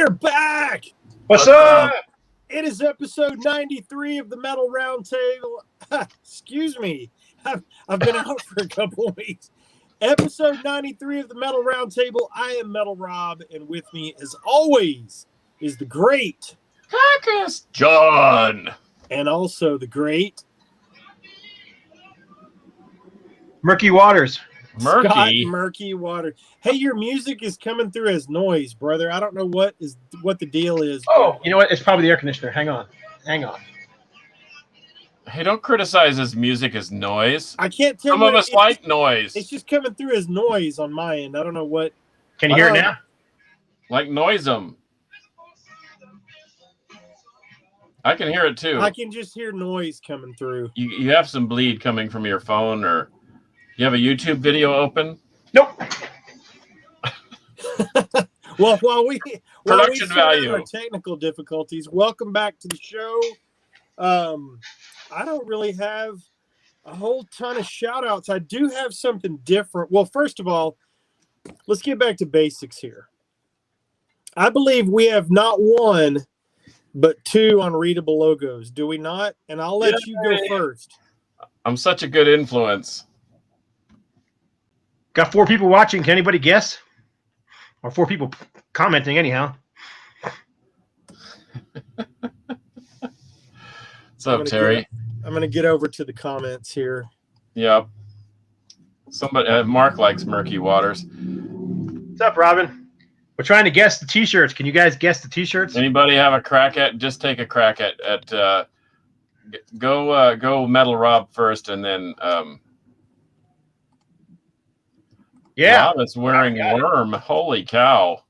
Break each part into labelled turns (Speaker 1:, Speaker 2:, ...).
Speaker 1: We're back.
Speaker 2: What's up?
Speaker 1: It is episode 93 of the Metal Roundtable. Excuse me. I've been out for a couple of weeks. Episode 93 of the Metal Roundtable. I am Metal Rob, and with me, as always, is the great
Speaker 3: Carcass John.
Speaker 1: And also the great
Speaker 2: Murky Waters.
Speaker 1: Scott Murky Water. Hey, your music is coming through as noise, brother. I don't know what the deal is.
Speaker 2: Oh, you know what? It's probably the air conditioner. Hang on.
Speaker 3: Hey, don't criticize his music as noise.
Speaker 1: I can't tell.
Speaker 3: Some of us like noise.
Speaker 1: It's just coming through as noise on my end. I don't know what.
Speaker 2: Can you hear it now?
Speaker 3: Like noise-em. I can hear it too.
Speaker 1: I can just hear noise coming through.
Speaker 3: You have some bleed coming from your phone, or you have a YouTube video open?
Speaker 2: Nope.
Speaker 1: Well, while we
Speaker 3: Production
Speaker 1: sort out
Speaker 3: value.
Speaker 1: our technical difficulties, welcome back to the show. I don't really have a whole ton of shout outs. I do have something different. Well, first of all, let's get back to basics here. I believe we have not one, but two unreadable logos. Do we not? And I'll let you go first.
Speaker 3: I'm such a good influence.
Speaker 2: Got 4 people watching. Can anybody guess? Or 4 people commenting anyhow.
Speaker 3: What's up, Terry?
Speaker 1: I'm going to get over to the comments here.
Speaker 3: Yep. Somebody, Mark likes Murky Waters.
Speaker 2: What's up, Robin? We're trying to guess the T-shirts. Can you guys guess the T-shirts?
Speaker 3: Anybody have a crack at? Just take a crack at. Go Metal Rob first, and then.
Speaker 2: Yeah.
Speaker 3: Rob is wearing Worm. Holy cow!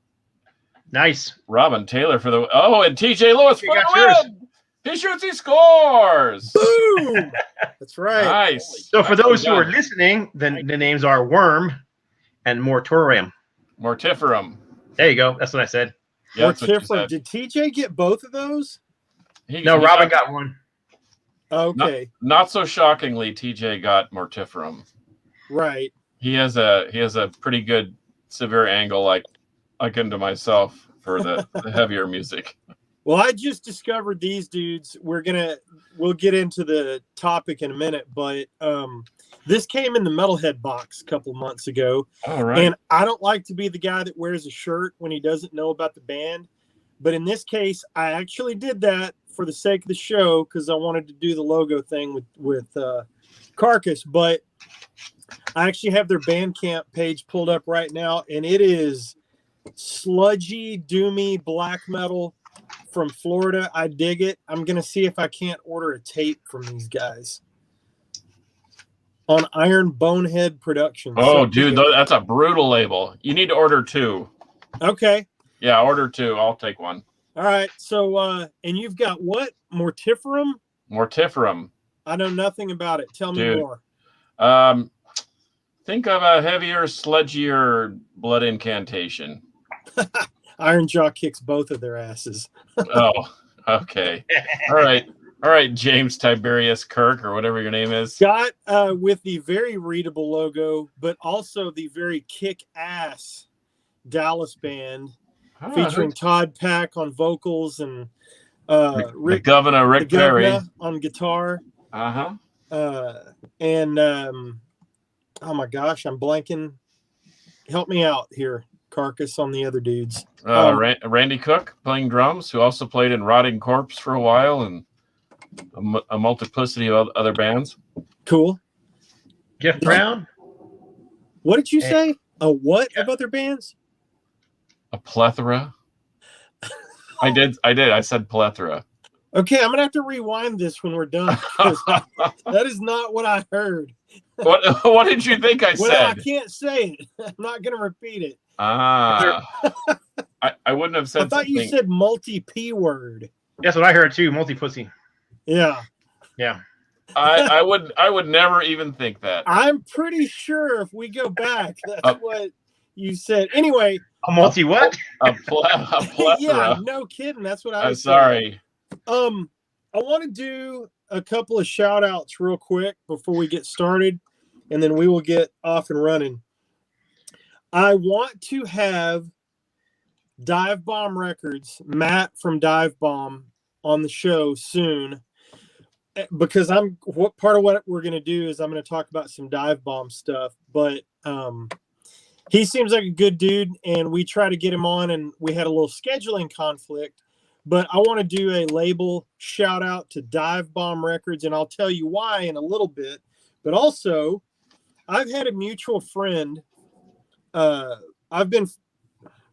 Speaker 2: Nice.
Speaker 3: Robin Taylor for the. Oh, and TJ Lewis for
Speaker 2: You got
Speaker 3: the
Speaker 2: yours.
Speaker 3: win. He shoots, he scores.
Speaker 1: Boom! That's right.
Speaker 3: Nice.
Speaker 2: So for those who are listening, the names are Worm and Mortorium.
Speaker 3: Mortiferum.
Speaker 2: There you go. That's what I said.
Speaker 3: Yeah, that's what you
Speaker 1: Mortiferum.
Speaker 3: said.
Speaker 1: Did TJ get both of those?
Speaker 2: No, Robin got one.
Speaker 1: Okay.
Speaker 3: Not so shockingly, TJ got Mortiferum.
Speaker 1: Right.
Speaker 3: He has a pretty good severe angle, like unto myself, for the heavier music.
Speaker 1: Well, I just discovered these dudes. We'll get into the topic in a minute, but this came in the Metalhead box a couple of months ago.
Speaker 3: All right.
Speaker 1: And I don't like to be the guy that wears a shirt when he doesn't know about the band. But in this case, I actually did that for the sake of the show because I wanted to do the logo thing with Carcass. But I actually have their Bandcamp page pulled up right now, and it is sludgy, doomy black metal from Florida. I dig it. I'm going to see if I can't order a tape from these guys on Iron Bonehead Productions.
Speaker 3: Oh, dude, that's a brutal label. You need to order 2.
Speaker 1: Okay.
Speaker 3: Yeah, order 2. I'll take one.
Speaker 1: All right. So, and you've got what? Mortiferum?
Speaker 3: Mortiferum.
Speaker 1: I know nothing about it. Tell me
Speaker 3: Dude.
Speaker 1: more.
Speaker 3: Think of a heavier, sludgier blood incantation.
Speaker 1: Iron Jaw kicks both of their asses.
Speaker 3: Oh, okay. All right, James Tiberius Kirk, or whatever your name is.
Speaker 1: Scott, with the very readable logo, but also the very kick-ass Dallas band featuring Todd Pack on vocals and
Speaker 3: the Governor Rick Perry
Speaker 1: on guitar.
Speaker 3: Uh-huh.
Speaker 1: Oh my gosh, I'm blanking. Help me out here, Carcass, on the other dudes.
Speaker 3: Randy Cook playing drums, who also played in Rotting Corpse for a while and a multiplicity of other bands.
Speaker 1: Cool.
Speaker 2: Jeff Brown.
Speaker 1: What did you say? A what of other bands?
Speaker 3: A plethora. I did. I said plethora.
Speaker 1: Okay, I'm gonna have to rewind this when we're done. That is not what I heard.
Speaker 3: What did you think I
Speaker 1: Well,
Speaker 3: said?
Speaker 1: I can't say it. I'm not gonna repeat it.
Speaker 3: I wouldn't have said.
Speaker 1: I thought you said multi-P word.
Speaker 2: That's what I heard too. Multi-pussy.
Speaker 1: Yeah.
Speaker 2: Yeah.
Speaker 3: I would never even think that.
Speaker 1: I'm pretty sure if we go back, that's what you said. Anyway.
Speaker 2: A multi what?
Speaker 3: A plethora.
Speaker 1: Yeah, no kidding. That's what I
Speaker 3: I'm
Speaker 1: was
Speaker 3: sorry.
Speaker 1: saying. I want to do a couple of shout outs real quick before we get started, and then we will get off and running. I want to have Dive Bomb Records, Matt from Dive Bomb, on the show soon, because part of what we're going to do is I'm going to talk about some Dive Bomb stuff, but he seems like a good dude, and we try to get him on, and we had a little scheduling conflict, but I want to do a label shout out to Dive Bomb Records, and I'll tell you why in a little bit. But also, I've had a mutual friend. I've been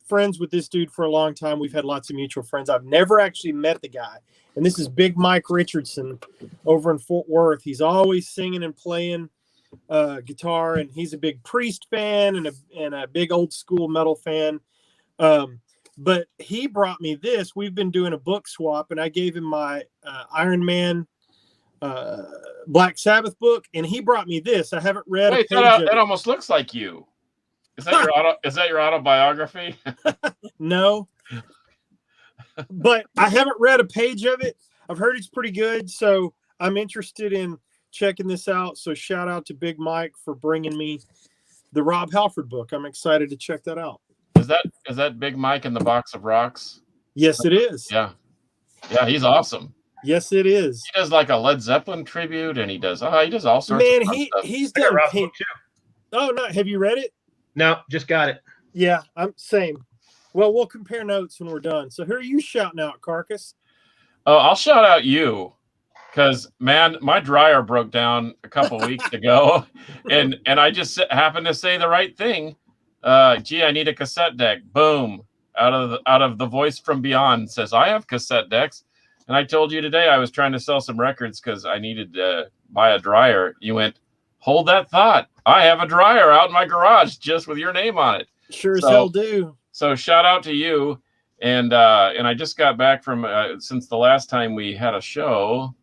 Speaker 1: friends with this dude for a long time. We've had lots of mutual friends. I've never actually met the guy, and this is Big Mike Richardson over in Fort Worth. He's always singing and playing guitar, and he's a big Priest fan and a big old school metal fan. But he brought me this. We've been doing a book swap, and I gave him my Iron Man Black Sabbath book, and he brought me this. I haven't read a page of it.
Speaker 3: That almost looks like you. Is that your autobiography?
Speaker 1: No, but I haven't read a page of it. I've heard it's pretty good, so I'm interested in checking this out. So shout out to Big Mike for bringing me the Rob Halford book. I'm excited to check that out.
Speaker 3: Is that Big Mike in the Box of Rocks?
Speaker 1: Yes, it is.
Speaker 3: Yeah, he's awesome.
Speaker 1: Yes, it is.
Speaker 3: He does like a Led Zeppelin tribute, and he does all sorts.
Speaker 1: Man,
Speaker 3: of fun stuff.
Speaker 1: he's
Speaker 2: I got
Speaker 1: done.
Speaker 2: Rob's book too.
Speaker 1: Oh no, have you read it?
Speaker 2: No, just got it.
Speaker 1: Yeah, I'm same. Well, we'll compare notes when we're done. So who are you shouting out, Carcass?
Speaker 3: Oh, I'll shout out you, because man, my dryer broke down a couple weeks ago, and I just happened to say the right thing. Gee, I need a cassette deck. Boom! Out of the voice from beyond says, I have cassette decks. And I told you today I was trying to sell some records because I needed to buy a dryer. You went, hold that thought. I have a dryer out in my garage just with your name on it.
Speaker 1: Sure as hell do.
Speaker 3: So shout out to you. And I just got back from since the last time we had a show.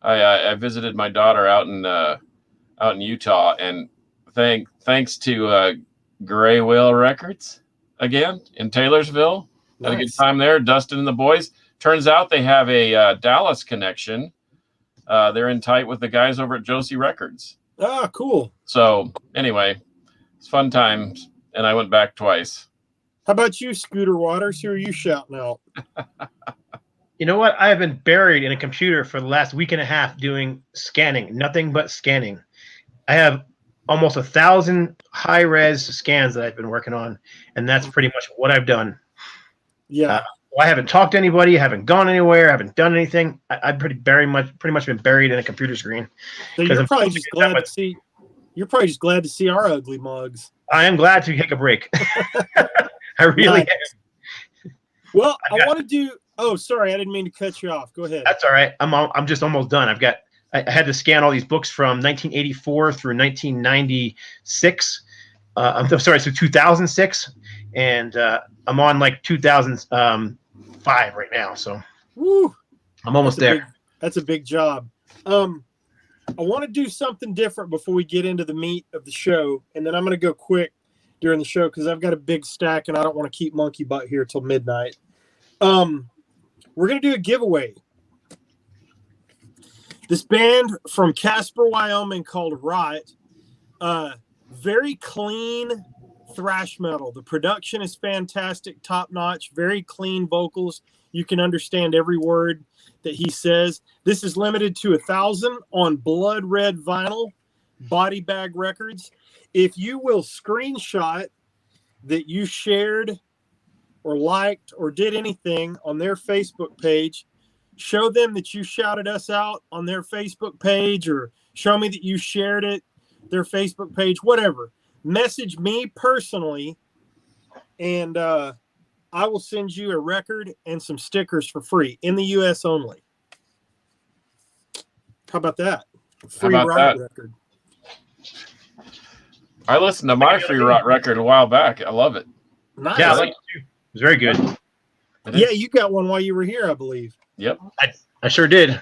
Speaker 3: I visited my daughter out in Utah, and thanks to Gray Whale Records again in Taylorsville. Had a good time there. Dustin and the boys. Turns out they have a Dallas connection. They're in tight with the guys over at Josie Records.
Speaker 1: Ah, cool.
Speaker 3: So anyway, it's fun times, and I went back twice.
Speaker 1: How about you, Scooter Waters? Who are you shouting out?
Speaker 2: You know what? I have been buried in a computer for the last week and a half doing scanning, nothing but scanning. I have almost 1,000 high-res scans that I've been working on, and that's pretty much what I've done.
Speaker 1: Yeah.
Speaker 2: I haven't talked to anybody, haven't gone anywhere, haven't done anything. I've pretty much been buried in a computer screen.
Speaker 1: So you're probably just glad to see. You're probably just glad to see our ugly mugs.
Speaker 2: I am glad to take a break. I really am.
Speaker 1: Well, I want to do. Oh, sorry, I didn't mean to cut you off. Go ahead.
Speaker 2: That's all right. I'm just almost done. I had to scan all these books from 1984 through 1996. I'm sorry, so 2006, and I'm on like 2005 right now. So
Speaker 1: woo,
Speaker 2: I'm almost there.
Speaker 1: That's a big job. I want to do something different before we get into the meat of the show, and then I'm going to go quick during the show because I've got a big stack, and I don't want to keep Monkey Butt here till midnight. We're going to do a giveaway. This band from Casper, Wyoming called Rot. Very clean thrash metal. The production is fantastic, top notch, very clean vocals. You can understand every word that he says. This is limited to 1,000 on blood red vinyl, Body Bag Records. If you will screenshot that you shared or liked or did anything on their Facebook page, show them that you shouted us out on their Facebook page, or show me that you shared it, their Facebook page, whatever. Message me personally, and I will send you a record and some stickers for free in the U.S. only. How about that? Free Rot record.
Speaker 3: I listened to my Free Rot record a while back. I love it.
Speaker 1: Nice.
Speaker 2: Yeah, I like it too. It was very good.
Speaker 1: Yeah, you got one while you were here, I believe.
Speaker 3: Yep.
Speaker 2: I sure did.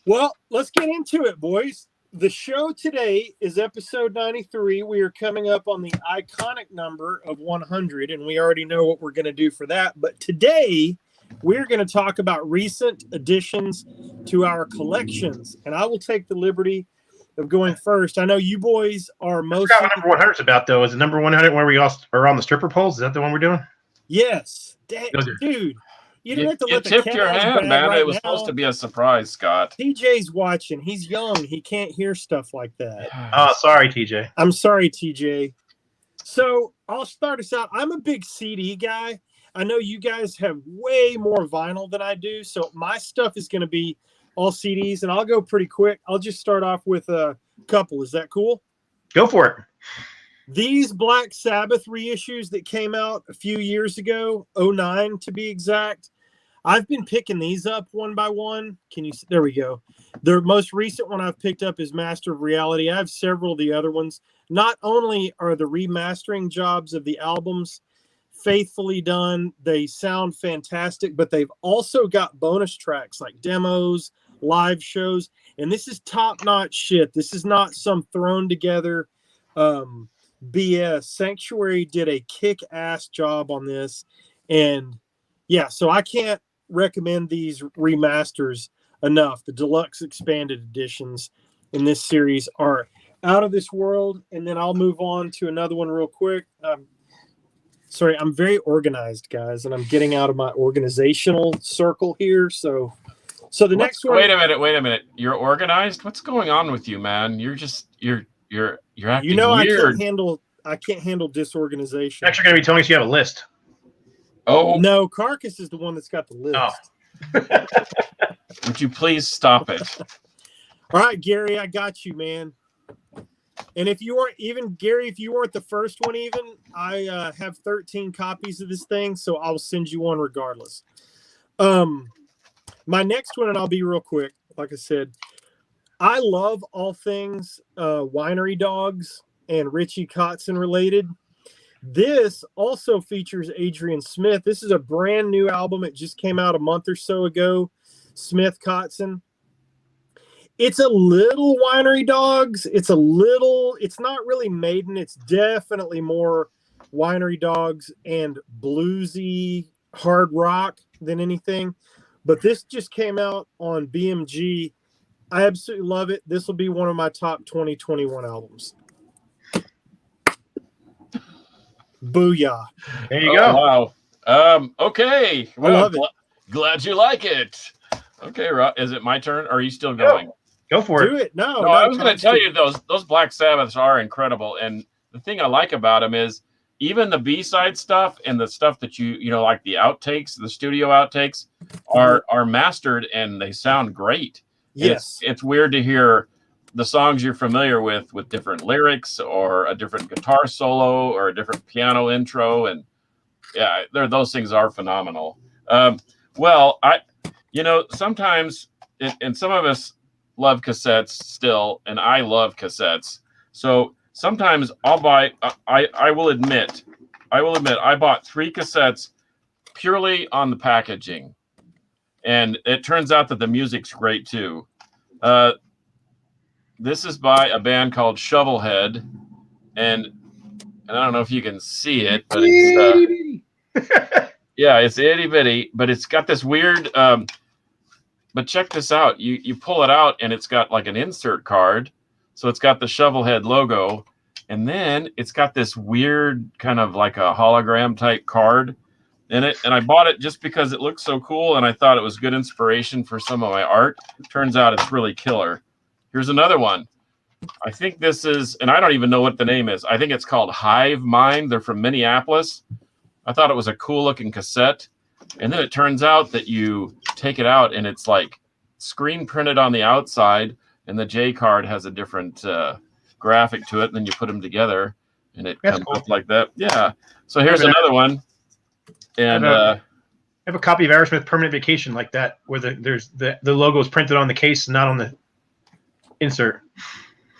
Speaker 1: Well, let's get into it, boys. The show today is episode 93. We are coming up on the iconic number of 100, and we already know what we're going to do for that. But today, we're going to talk about recent additions to our collections, and I will take the liberty of going first. I know you boys are most.
Speaker 2: I forgot what number 100 is about, though. Is it number 100 where we all are on the stripper poles? Is that the one we're doing?
Speaker 1: Yes,
Speaker 2: Those are-
Speaker 1: dude. You don't
Speaker 3: You,
Speaker 1: have to
Speaker 3: you
Speaker 1: let the
Speaker 3: tipped
Speaker 1: cat
Speaker 3: your
Speaker 1: out of the
Speaker 3: hand,
Speaker 1: bag
Speaker 3: man.
Speaker 1: right
Speaker 3: It was
Speaker 1: now.
Speaker 3: supposed to be a surprise, Scott.
Speaker 1: TJ's watching. He's young. He can't hear stuff like that.
Speaker 2: Oh, sorry, TJ.
Speaker 1: I'm sorry, TJ. So I'll start us out. I'm a big CD guy. I know you guys have way more vinyl than I do. So my stuff is going to be all CDs, and I'll go pretty quick. I'll just start off with a couple. Is that cool?
Speaker 2: Go for it.
Speaker 1: These Black Sabbath reissues that came out a few years ago, 09 to be exact, I've been picking these up one by one. There we go. The most recent one I've picked up is Master of Reality. I have several of the other ones. Not only are the remastering jobs of the albums faithfully done, they sound fantastic, but they've also got bonus tracks like demos, live shows, and this is top-notch shit. This is not some thrown together BS. Sanctuary did a kick-ass job on this, and yeah, so I can't recommend these remasters enough. The deluxe expanded editions in this series are out of this world. And then I'll move on to another one real quick. Sorry, I'm very organized, guys, and I'm getting out of my organizational circle here. So the next one.
Speaker 3: Wait a minute. You're organized? What's going on with you, man? You're acting weird.
Speaker 1: I can't handle disorganization.
Speaker 2: You're actually going to be telling us you have a list.
Speaker 3: Oh
Speaker 1: no, Carcass is the one that's got the list.
Speaker 2: Oh.
Speaker 3: Would you please stop it?
Speaker 1: All right, Gary, I got you, man. And if you weren't even Gary, if you weren't the first one, even I have 13 copies of this thing, so I'll send you one regardless. My next one, and I'll be real quick. Like I said, I love all things Winery Dogs and Richie Kotzen related. This also features Adrian Smith. This is a brand new album. It just came out a month or so ago. Smith Kotzen. It's a little Winery Dogs. It's not really Maiden. It's definitely more Winery Dogs and bluesy hard rock than anything. But this just came out on BMG. I absolutely love it. This will be one of my top 2021 albums. Booyah.
Speaker 2: There you go.
Speaker 3: Wow. Okay. Well,
Speaker 1: I love it.
Speaker 3: Glad you like it. Okay, Rob, is it my turn? Or are you still going?
Speaker 2: Go for it.
Speaker 1: Do it. No,
Speaker 3: I was going to tell you those Black Sabbaths are incredible, and the thing I like about them is even the B-side stuff and the stuff that you know, like the outtakes, the studio outtakes, are mastered and they sound great.
Speaker 1: Yes,
Speaker 3: it's weird to hear the songs you're familiar with different lyrics or a different guitar solo or a different piano intro, and yeah, those things are phenomenal. Well, sometimes, and some of us love cassettes still, and I love cassettes. So sometimes I'll buy. I will admit, I bought 3 cassettes purely on the packaging, and it turns out that the music's great too. This is by a band called Shovelhead, and I don't know if you can see it, but it's yeah, it's itty bitty, but it's got this weird. But check this out. You pull it out, and it's got like an insert card, so it's got the Shovelhead logo, and then it's got this weird kind of like a hologram type card in it. And I bought it just because it looked so cool, and I thought it was good inspiration for some of my art. Turns out it's really killer. Here's another one. I think this is, and I don't even know what the name is. I think it's called Hive Mind. They're from Minneapolis. I thought it was a cool looking cassette. And then it turns out that you take it out and it's like screen printed on the outside, and the J card has a different graphic to it. And then you put them together and it comes up like that. Yeah. So here's another one. And
Speaker 2: I have a copy of Aerosmith Permanent Vacation like that, where the logo is printed on the case, not on the insert.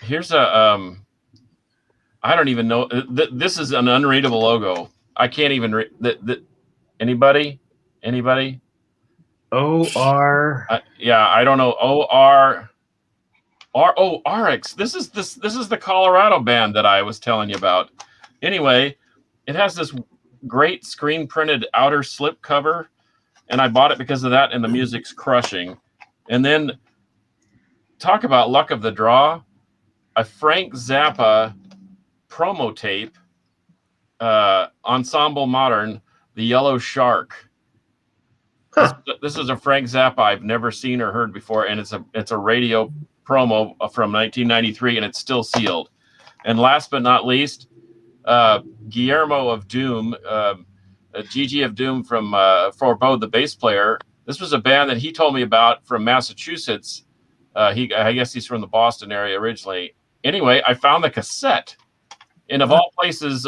Speaker 3: Here's a I don't even know. This is an unreadable logo. I can't even read that. Anybody?
Speaker 2: O-R.
Speaker 3: Yeah, I don't know. RX. This is the Colorado band that I was telling you about. Anyway, it has this great screen printed outer slip cover, and I bought it because of that, and the music's crushing. And then talk about luck of the draw, a Frank Zappa promo tape, Ensemble Modern. The Yellow Shark.
Speaker 2: Huh.
Speaker 3: This is a Frank Zappa I've never seen or heard before, and it's a radio promo from 1993, and it's still sealed. And last but not least, Guillermo of Doom, Gigi of Doom from Forebode, the bass player. This was a band that he told me about from Massachusetts. I guess he's from the Boston area originally. Anyway, I found the cassette, and of all places,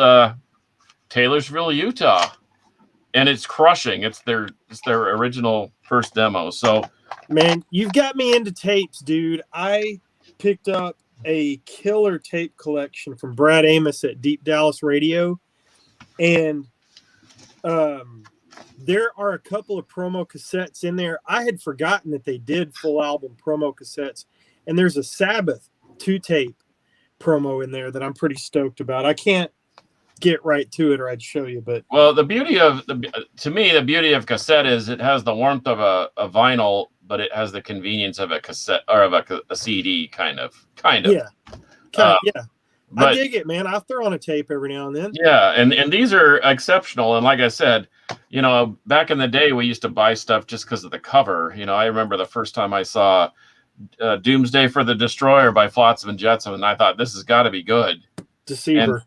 Speaker 3: Taylorsville, Utah, and it's crushing. It's their original first demo. So,
Speaker 1: Man, you've got me into tapes, dude. I picked up a killer tape collection from Brad Amos at Deep Dallas Radio, and there are a couple of promo cassettes in there. I had forgotten that they did full album promo cassettes, and there's a Sabbath 2-tape promo in there that I'm pretty stoked about. I can't get right to it or I'd show you, but
Speaker 3: well, the beauty of the beauty of cassette is it has the warmth of a vinyl, but it has the convenience of a cassette or of a CD kind of.
Speaker 1: yeah. Yeah.
Speaker 3: But,
Speaker 1: I dig it, man. I'll throw on a tape every now and then.
Speaker 3: yeah, and these are exceptional. And like I said, back in the day, we used to buy stuff just because of the cover. I remember the first time I saw Doomsday for the Destroyer by Flotsam and Jetsam, and I thought this has got to be good.
Speaker 1: Deceiver.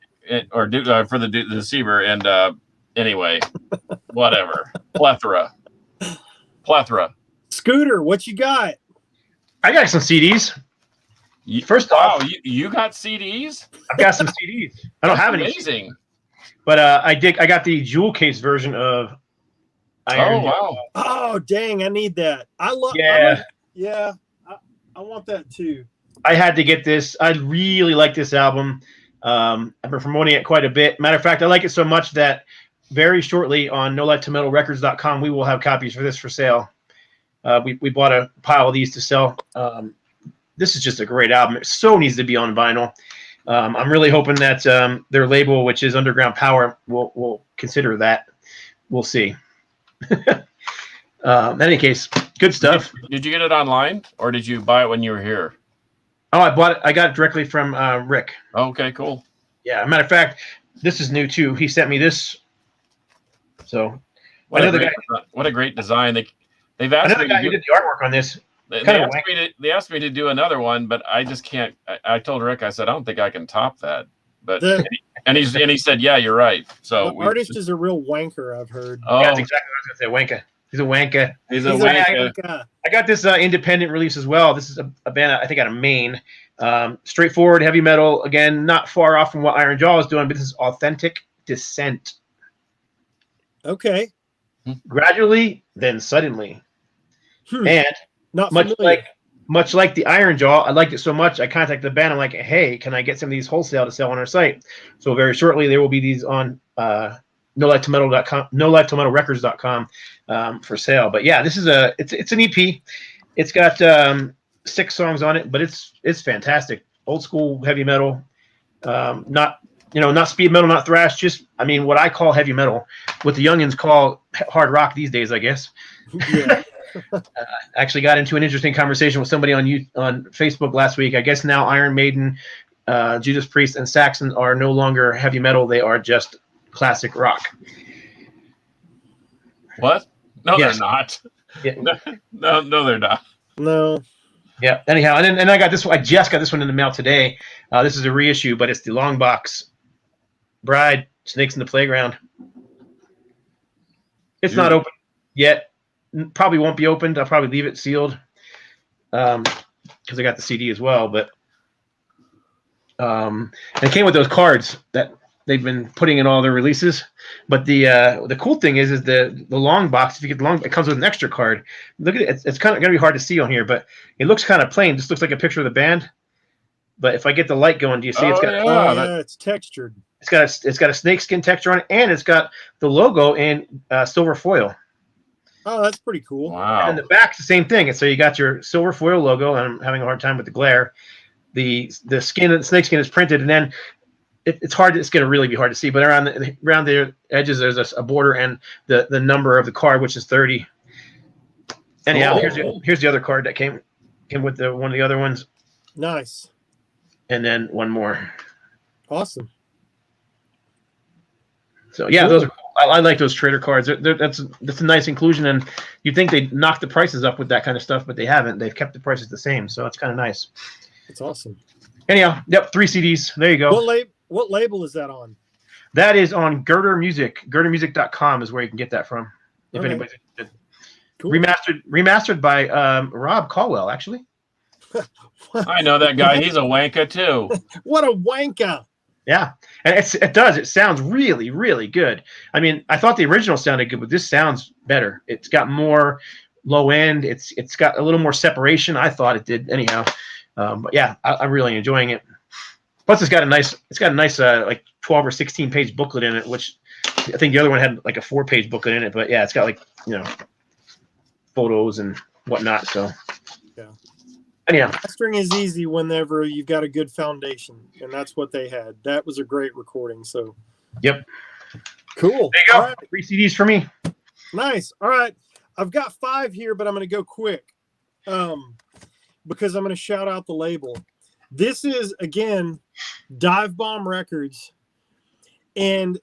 Speaker 3: For the Deceiver. And anyway, whatever. Plethora.
Speaker 1: Scooter, what you got?
Speaker 2: I got some CDs. First off,
Speaker 3: you got CDs?
Speaker 2: I've got some CDs. I don't have any.
Speaker 3: Amazing.
Speaker 2: But I got the jewel case version of Iron.
Speaker 3: Oh, wow.
Speaker 1: Oh, dang, I need that.
Speaker 2: Yeah.
Speaker 1: I want that too.
Speaker 2: I had to get this. I really like this album. I've been promoting it quite a bit. Matter of fact, I like it so much that very shortly on NoLifeToMetalRecords.com, we will have copies for this for sale. We bought a pile of these to sell. This is just a great album. It so needs to be on vinyl. I'm really hoping that their label, which is Underground Power, will consider that. We'll see. In any case, good stuff.
Speaker 3: Did you get it online, or did you buy it when you were here?
Speaker 2: Oh, I got it directly from Rick.
Speaker 3: Okay, cool.
Speaker 2: Yeah, matter of fact, this is new too. He sent me this. So
Speaker 3: What a great design. They've asked
Speaker 2: another
Speaker 3: me
Speaker 2: guy
Speaker 3: to
Speaker 2: who
Speaker 3: do,
Speaker 2: did the artwork on this.
Speaker 3: they asked me to do another one, but I just can't. I told Rick, I said, I don't think I can top that. But and he said, yeah, you're right. So
Speaker 1: the artist is a real wanker, I've heard.
Speaker 3: Oh,
Speaker 2: Yeah, that's exactly what I was going to say. Wanka. He's a wanka.
Speaker 3: he's a
Speaker 1: He's a
Speaker 3: wanker.
Speaker 1: wanker.
Speaker 2: I got this independent release as well. This is a band I think out of Maine. Straightforward heavy metal. Again, not far off from what Iron Jaw is doing, but this is Authentic Descent.
Speaker 1: Okay.
Speaker 2: Gradually, then suddenly. And
Speaker 1: Not
Speaker 2: much
Speaker 1: familiar.
Speaker 2: like the Iron Jaw, I liked it so much, I contacted the band. I'm like, hey, can I get some of these wholesale to sell on our site? So very shortly, there will be these on NoLifeToMetal.com, NoLifeToMetalRecords.com for sale. But yeah, this is it's an EP. It's got 6 songs on it, but it's fantastic. Old school heavy metal, not speed metal, not thrash. Just what I call heavy metal, what the youngins call hard rock these days, I guess.
Speaker 1: Yeah.
Speaker 2: Actually got into an interesting conversation with somebody on Facebook last week. I guess now Iron Maiden, Judas Priest, and Saxon are no longer heavy metal. They are just classic rock.
Speaker 3: What? No,
Speaker 2: Yes.
Speaker 3: they're not.
Speaker 2: Yeah.
Speaker 3: No, they're not.
Speaker 1: No.
Speaker 2: Yeah. Anyhow, and I got this one. I just got this one in the mail today. This is a reissue, but it's the long box. Bride, Snakes in the Playground. It's not open yet. Probably won't be opened. I'll probably leave it sealed because I got the CD as well. But it came with those cards that they've been putting in all their releases. But the cool thing is the long box. If you get the long, it comes with an extra card. Look at it. It's kind of gonna be hard to see on here, but it looks kind of plain. Just looks like a picture of the band. But if I get the light going, do you see? It's got
Speaker 1: It's textured.
Speaker 2: it's got a snakeskin texture on it, and it's got the logo in silver foil.
Speaker 1: Oh, that's pretty cool.
Speaker 3: Wow.
Speaker 2: And the back's the same thing. And so you got your silver foil logo, and I'm having a hard time with the glare. The snakeskin is printed, and then it's hard. It's going to really be hard to see. But around the edges, there's a border and the number of the card, which is 30. Anyhow, here's the other card that came with one of the other ones,
Speaker 1: Nice.
Speaker 2: and then one more.
Speaker 1: Awesome.
Speaker 2: So yeah,
Speaker 1: Cool.
Speaker 2: those are cool. I like those trader cards. That's a nice inclusion, and you'd think they'd knock the prices up with that kind of stuff, but they haven't. They've kept the prices the same, so it's kind of nice.
Speaker 1: It's awesome.
Speaker 2: Anyhow, yep, 3 CDs. There you go.
Speaker 1: What label is that on?
Speaker 2: That is on Girder Music. GirderMusic.com is where you can get that from. If anybody's interested.
Speaker 1: Cool.
Speaker 2: Remastered by Rob Caldwell, actually.
Speaker 3: I know that guy. He's a wanker too.
Speaker 1: What a wanker!
Speaker 2: Yeah, and it sounds really, really good. I mean, I thought the original sounded good, but this sounds better. It's got more low end. It's got a little more separation. I thought it did anyhow. But yeah, I'm really enjoying it. Plus, it's got a nice like 12 or 16 page booklet in it, which I think the other one had like a 4-page booklet in it. But yeah, it's got like photos and whatnot. So
Speaker 1: yeah.
Speaker 2: Anyhow,
Speaker 1: mastering is easy whenever you've got a good foundation, and that's what they had. That was a great recording. So,
Speaker 2: yep,
Speaker 1: cool.
Speaker 2: There you go.
Speaker 1: All right.
Speaker 2: 3 CDs for me.
Speaker 1: Nice. All right, I've got 5 here, but I'm going to go quick, because I'm going to shout out the label. This is again Dive Bomb Records, and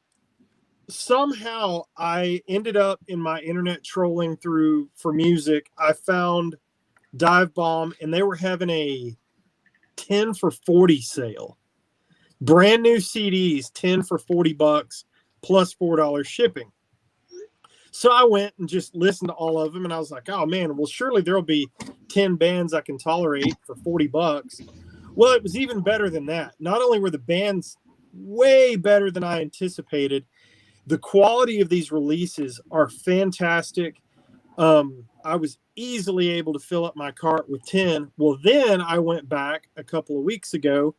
Speaker 1: somehow I ended up in my internet trolling through for music. I found Dive Bomb, and they were having a 10 for 40 sale. Brand new CDs, 10 for $40 plus $4 shipping. So I went and just listened to all of them, and I was like, oh man, well surely there'll be 10 bands I can tolerate for $40. Well, it was even better than that. Not only were the bands way better than I anticipated, the quality of these releases are fantastic. I was easily able to fill up my cart with 10. Well, then I went back a couple of weeks ago,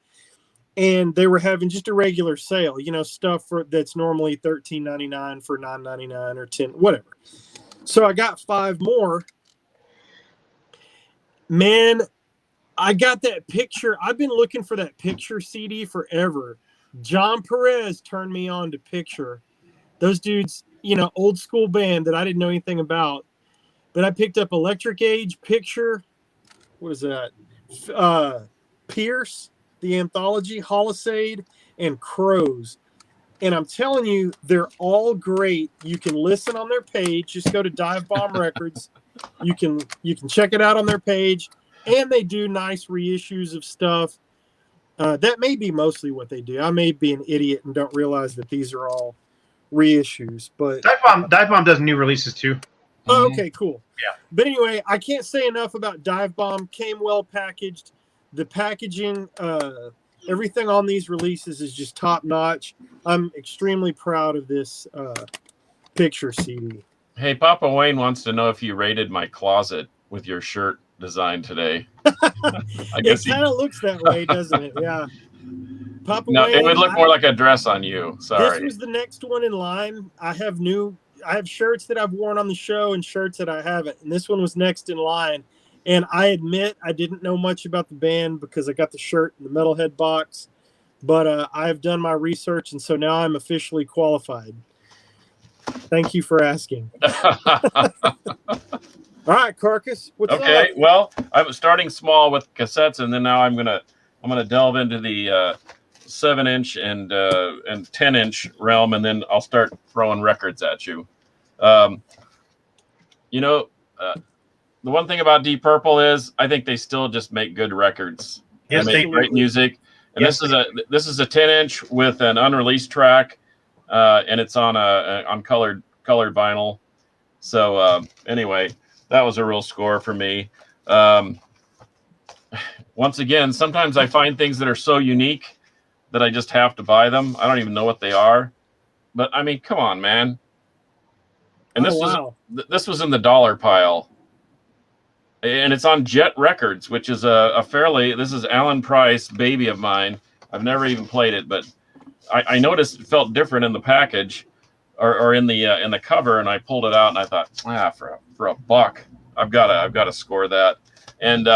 Speaker 1: and they were having just a regular sale, stuff that's normally $13.99 for $9.99 or $10, whatever. So I got 5 more. Man, I got that picture. I've been looking for that picture CD forever. John Perez turned me on to Picture. Those dudes, old school band that I didn't know anything about. But I picked up Electric Age, Picture. What is that? Pierce, the anthology, Holosade, and Crows. And I'm telling you, they're all great. You can listen on their page. Just go to Dive Bomb Records. You can check it out on their page. And they do nice reissues of stuff. That may be mostly what they do. I may be an idiot and don't realize that these are all reissues. But
Speaker 2: Dive Bomb does new releases too.
Speaker 1: Oh, okay, cool.
Speaker 2: Yeah.
Speaker 1: But anyway, I can't say enough about Dive Bomb. Came well packaged. The packaging, everything on these releases is just top notch. I'm extremely proud of this picture CD.
Speaker 3: Hey, Papa Wayne wants to know if you raided my closet with your shirt design today. I guess
Speaker 1: it kind of looks that way, doesn't it? Yeah. Papa
Speaker 3: No,
Speaker 1: Wayne,
Speaker 3: it would look more like a dress on you. Sorry.
Speaker 1: This was the next one in line. I have shirts that I've worn on the show and shirts that I haven't. And this one was next in line. And I admit I didn't know much about the band because I got the shirt in the Metalhead box. But I've done my research, and so now I'm officially qualified. Thank you for asking. All right, Carcass. What's up?
Speaker 3: Okay, well, I was starting small with cassettes, and then now I'm gonna delve into the 7-inch and 10-inch realm, and then I'll start throwing records at you. The one thing about Deep Purple is I think they still just make good records.
Speaker 2: Yes,
Speaker 3: they make great music. And
Speaker 2: yes,
Speaker 3: this is a 10-inch with an unreleased track, and it's on colored vinyl. So anyway, that was a real score for me. Once again, sometimes I find things that are so unique that I just have to buy them. I don't even know what they are, but I mean, come on, man. And this was in the dollar pile, and it's on Jet Records, which is this is Alan Price, baby of mine. I've never even played it, but I noticed it felt different in the package or in the cover, and I pulled it out and I thought, for a buck, I've got to score that. And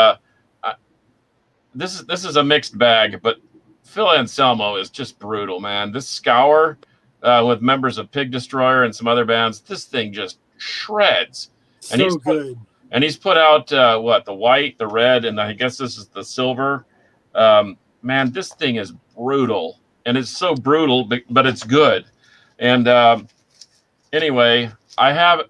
Speaker 3: this is a mixed bag, but Phil Anselmo is just brutal, man. This Scour with members of Pig Destroyer and some other bands, this thing just shreds. And
Speaker 1: so good.
Speaker 3: And he's put out the white, the red, and I guess this is the silver. Man, this thing is brutal, and it's so brutal, but it's good. And anyway, I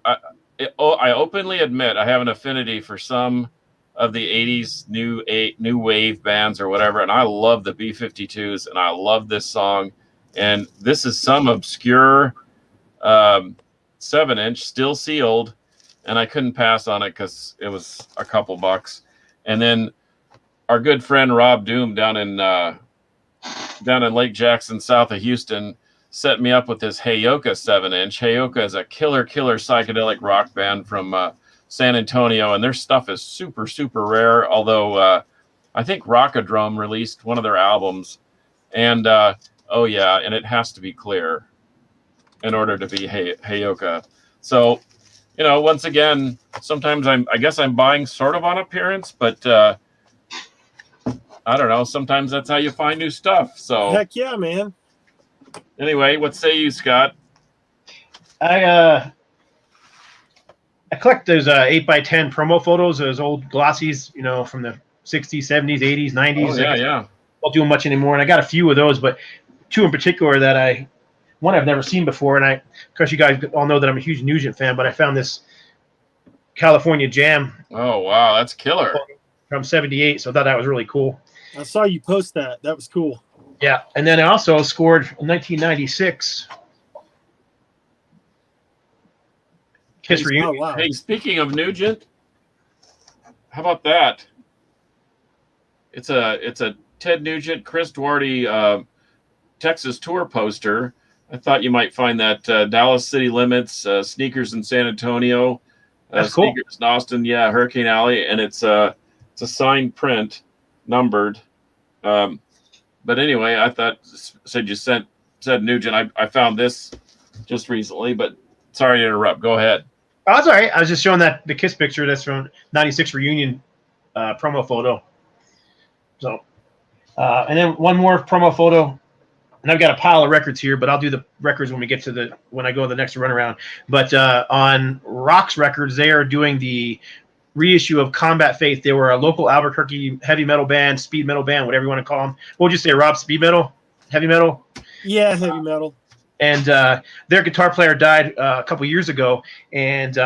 Speaker 3: openly admit I have an affinity for some of the 80s new wave bands or whatever, and I love the B-52s, and I love this song. And this is some obscure 7-inch, still sealed, and I couldn't pass on it because it was a couple bucks. And then our good friend Rob Doom down in Lake Jackson, south of Houston, set me up with this Heyoka 7-inch. Heyoka is a killer psychedelic rock band from San Antonio, and their stuff is super, super rare. Although I think Rockadrome released one of their albums, and oh yeah, and it has to be clear in order to be Heyoka. So, once again, sometimes I guess I'm buying sort of on appearance, but I don't know. Sometimes that's how you find new stuff. So
Speaker 1: Heck yeah, man.
Speaker 3: Anyway, what say you, Scott?
Speaker 2: I collect those 8x10 promo photos, those old glossies, from the 60s, 70s, 80s, 90s.
Speaker 3: Oh, yeah.
Speaker 2: I don't do them much anymore, and I got a few of those, but two in particular that I've never seen before, and of course you guys all know that I'm a huge Nugent fan, but I found this California Jam.
Speaker 3: Oh, wow, that's killer.
Speaker 2: From 78, so I thought that was really cool.
Speaker 1: I saw you post that. That was cool.
Speaker 2: Yeah, and then I also scored in 1996 Kiss Reunion.
Speaker 1: Oh, wow.
Speaker 3: Hey, speaking of Nugent, how about that? It's a Ted Nugent, Chris Duarte Texas tour poster. I thought you might find that Dallas City Limits, Sneakers in San Antonio,
Speaker 2: That's cool.
Speaker 3: Sneakers in Austin, yeah, Hurricane Alley, and it's a signed print, numbered. But anyway, I thought said Nugent. I found this just recently, but sorry to interrupt. Go ahead.
Speaker 2: Oh, that's all right. I was just showing the Kiss picture that's from '96 reunion promo photo. So, and then one more promo photo, and I've got a pile of records here, but I'll do the records when I go to the next runaround. But on Rock's Records, they are doing the reissue of Combat Faith. They were a local Albuquerque heavy metal band, speed metal band, whatever you want to call them. What would you say, Rob? Speed metal? Heavy metal?
Speaker 1: Yeah, heavy metal.
Speaker 2: And their guitar player died a couple years ago. And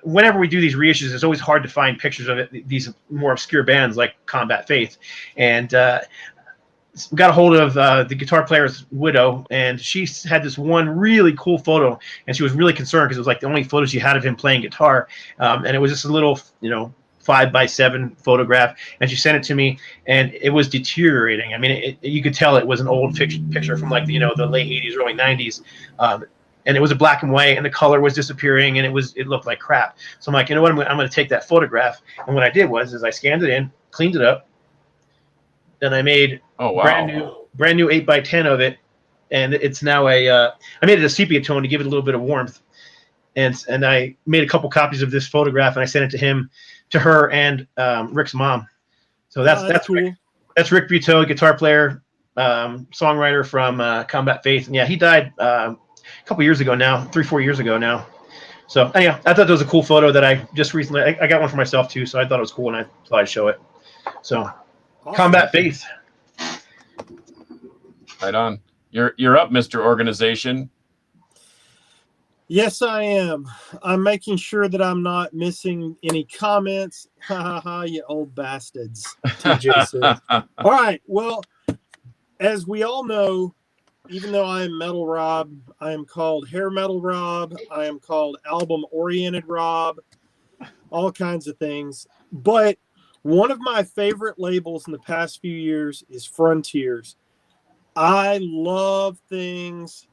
Speaker 2: whenever we do these reissues, it's always hard to find pictures of it, these more obscure bands like Combat Faith. And we got a hold of the guitar player's widow, and she had this one really cool photo, and she was really concerned because it was like the only photo she had of him playing guitar. And it was just a little, 5x7 photograph, and she sent it to me, and it was deteriorating. I mean, you could tell it was an old picture from like the late 80s, early 90s, and it was a black and white, and the color was disappearing, and it looked like crap. So I'm like, you know what, I'm going to take that photograph, and what I did was I scanned it in, cleaned it up, then I made brand new 8x10 of it, and it's now I made it a sepia tone to give it a little bit of warmth, and I made a couple copies of this photograph, and I sent it to her and Rick's mom. So that's cool. Rick. That's Rick Buteau, guitar player, songwriter from Combat Faith, and yeah, he died a couple years ago now, 3-4 years ago now. So anyhow, I thought that was a cool photo that I just recently I got one for myself too, so I thought it was cool, and I thought I'd show it. So awesome. Combat Faith.
Speaker 3: Right on. You're up, Mr. Organization.
Speaker 1: Yes, I am. I'm making sure that I'm not missing any comments. Ha ha ha, you old bastards. TJ said. All right. Well, as we all know, even though I am Metal Rob, I am called Hair Metal Rob. I am called Album Oriented Rob. All kinds of things. But one of my favorite labels in the past few years is Frontiers. I love things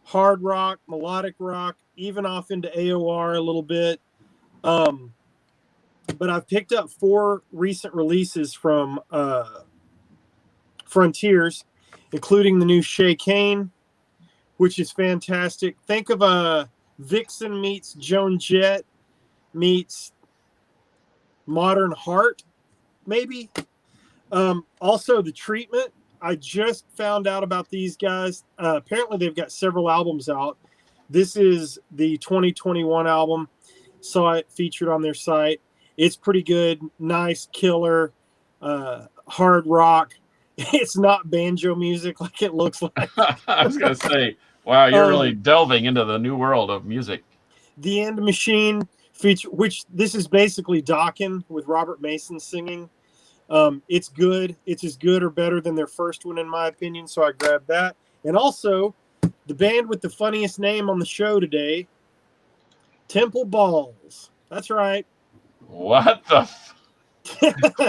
Speaker 1: hard rock, melodic rock, even off into AOR a little bit. But I've picked up 4 recent releases from Frontiers, including the new Shay Kane, which is fantastic. Think of a Vixen meets Joan Jett meets Modern Heart, maybe. Also, The Treatment. I just found out about these guys. Apparently, they've got several albums out. This is the 2021 album. Saw it featured on their site. It's pretty good. Nice, killer, hard rock. It's not banjo music like it looks like.
Speaker 3: I was going to say, Wow, you're really delving into the new world of music.
Speaker 1: The End Machine feature, which this is basically Dokken with Robert Mason singing. It's good. It's as good or better than their first one, in my opinion. So I grabbed that. And also, the band with the funniest name on the show today, Temple Balls. That's right.
Speaker 3: What the?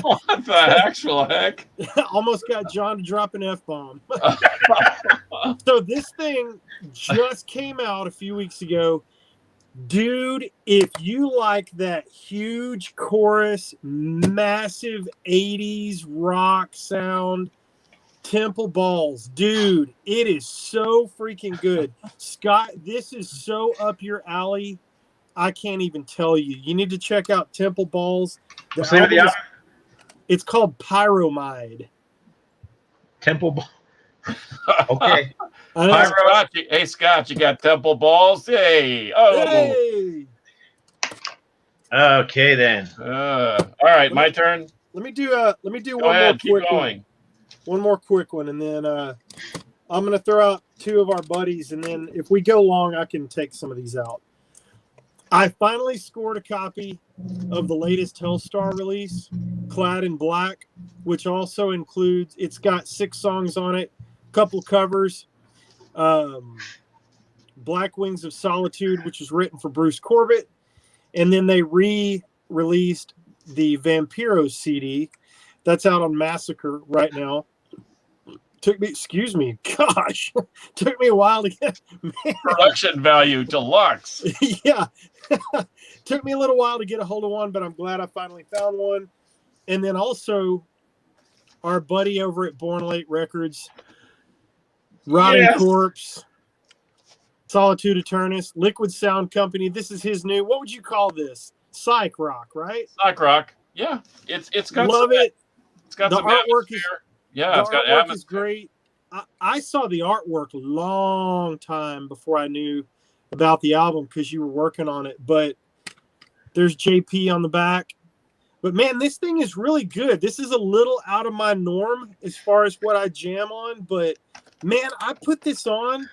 Speaker 3: What the actual heck?
Speaker 1: Almost got John to drop an F-bomb. So this thing just came out a few weeks ago. Dude, if you like that huge chorus, massive 80s rock sound, Temple Balls, dude, it is so freaking good. Scott, this is so up your alley. I can't even tell you. You need to check out Temple Balls.
Speaker 2: What's the name of the album?
Speaker 1: It's called Pyromide.
Speaker 2: Temple Ball. Okay.
Speaker 3: Hey, Scott, you got Temple Balls? Hey. Oh.
Speaker 1: Hey.
Speaker 2: Okay, then.
Speaker 3: All right, my turn.
Speaker 1: Let me do
Speaker 3: Go ahead, keep going.
Speaker 1: One more quick one, and then I'm gonna throw out two of our buddies, and then if we go long, I can take some of these out. I finally scored a copy of the latest Hellstar release, Clad in Black, which also includes, it's got 6 songs on it, a couple covers, Black Wings of Solitude, which was written for Bruce Corbett, and then they re-released the Vampiro CD. That's out on Massacre right now. Took me a while to get, man.
Speaker 3: Production value deluxe.
Speaker 1: Yeah. Took me a little while to get a hold of one, but I'm glad I finally found one. And then also our buddy over at Born Late Records, Rotting Corpse, Solitude Eternus, Liquid Sound Company. This is his new, what would you call this? Psych rock, right?
Speaker 3: Psych rock. Yeah. It's got
Speaker 1: love it.
Speaker 3: It's got
Speaker 1: the
Speaker 3: some
Speaker 1: artwork
Speaker 3: atmosphere.
Speaker 1: the
Speaker 3: It's got
Speaker 1: artwork
Speaker 3: atmosphere.
Speaker 1: is great. I saw the artwork long time before I knew about the album because you were working on it. But there's JP on the back. But man, this thing is really good. This is a little out of my norm as far as what I jam on. But man, I put this on.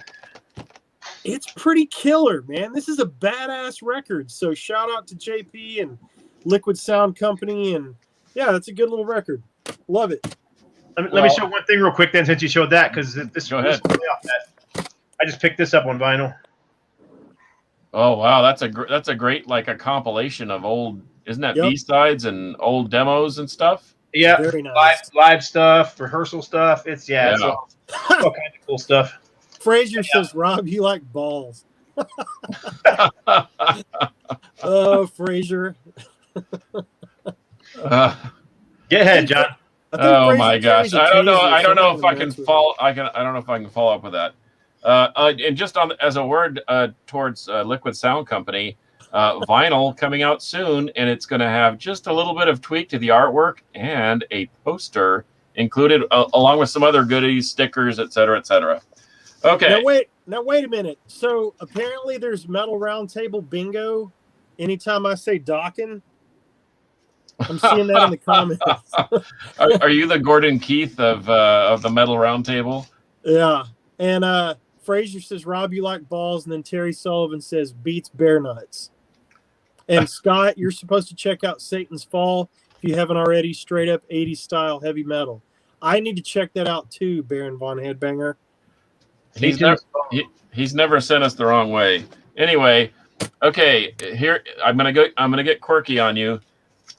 Speaker 1: It's pretty killer, man. This is a badass record. So shout out to JP and Liquid Sound Company. And yeah, that's a good little record. Love it.
Speaker 2: Let me show one thing real quick then, since you showed that, because this
Speaker 3: Go ahead.
Speaker 2: is way off that. I just picked this up on vinyl.
Speaker 3: Oh wow, that's a great like a compilation of old, isn't that B-sides and old demos and stuff?
Speaker 2: Yeah,
Speaker 1: very nice.
Speaker 2: live stuff, rehearsal stuff. It's all kinds of cool stuff.
Speaker 1: Frazier says, Rob, you like balls. Oh, Frazier.
Speaker 2: Get ahead, John.
Speaker 3: Oh my gosh, I don't know if I can follow. I don't know if I can follow up with that. And just as a word towards Liquid Sound Company, vinyl coming out soon, and it's going to have just a little bit of tweak to the artwork and a poster included, along with some other goodies, stickers, etc., etc. Okay.
Speaker 1: Now wait a minute. So apparently there's Metal Roundtable bingo anytime I say Dokken. I'm seeing that in the comments.
Speaker 3: Are you the Gordon Keith of the Metal Roundtable?
Speaker 1: Yeah. And Frazier says, Rob, you like balls. And then Terry Sullivan says, beats bear nuts. And Scott, you're supposed to check out Satan's Fall if you haven't already. Straight up 80s style heavy metal. I need to check that out too, Baron Von Headbanger.
Speaker 3: He's never sent us the wrong way. Anyway, okay, here I'm gonna get quirky on you.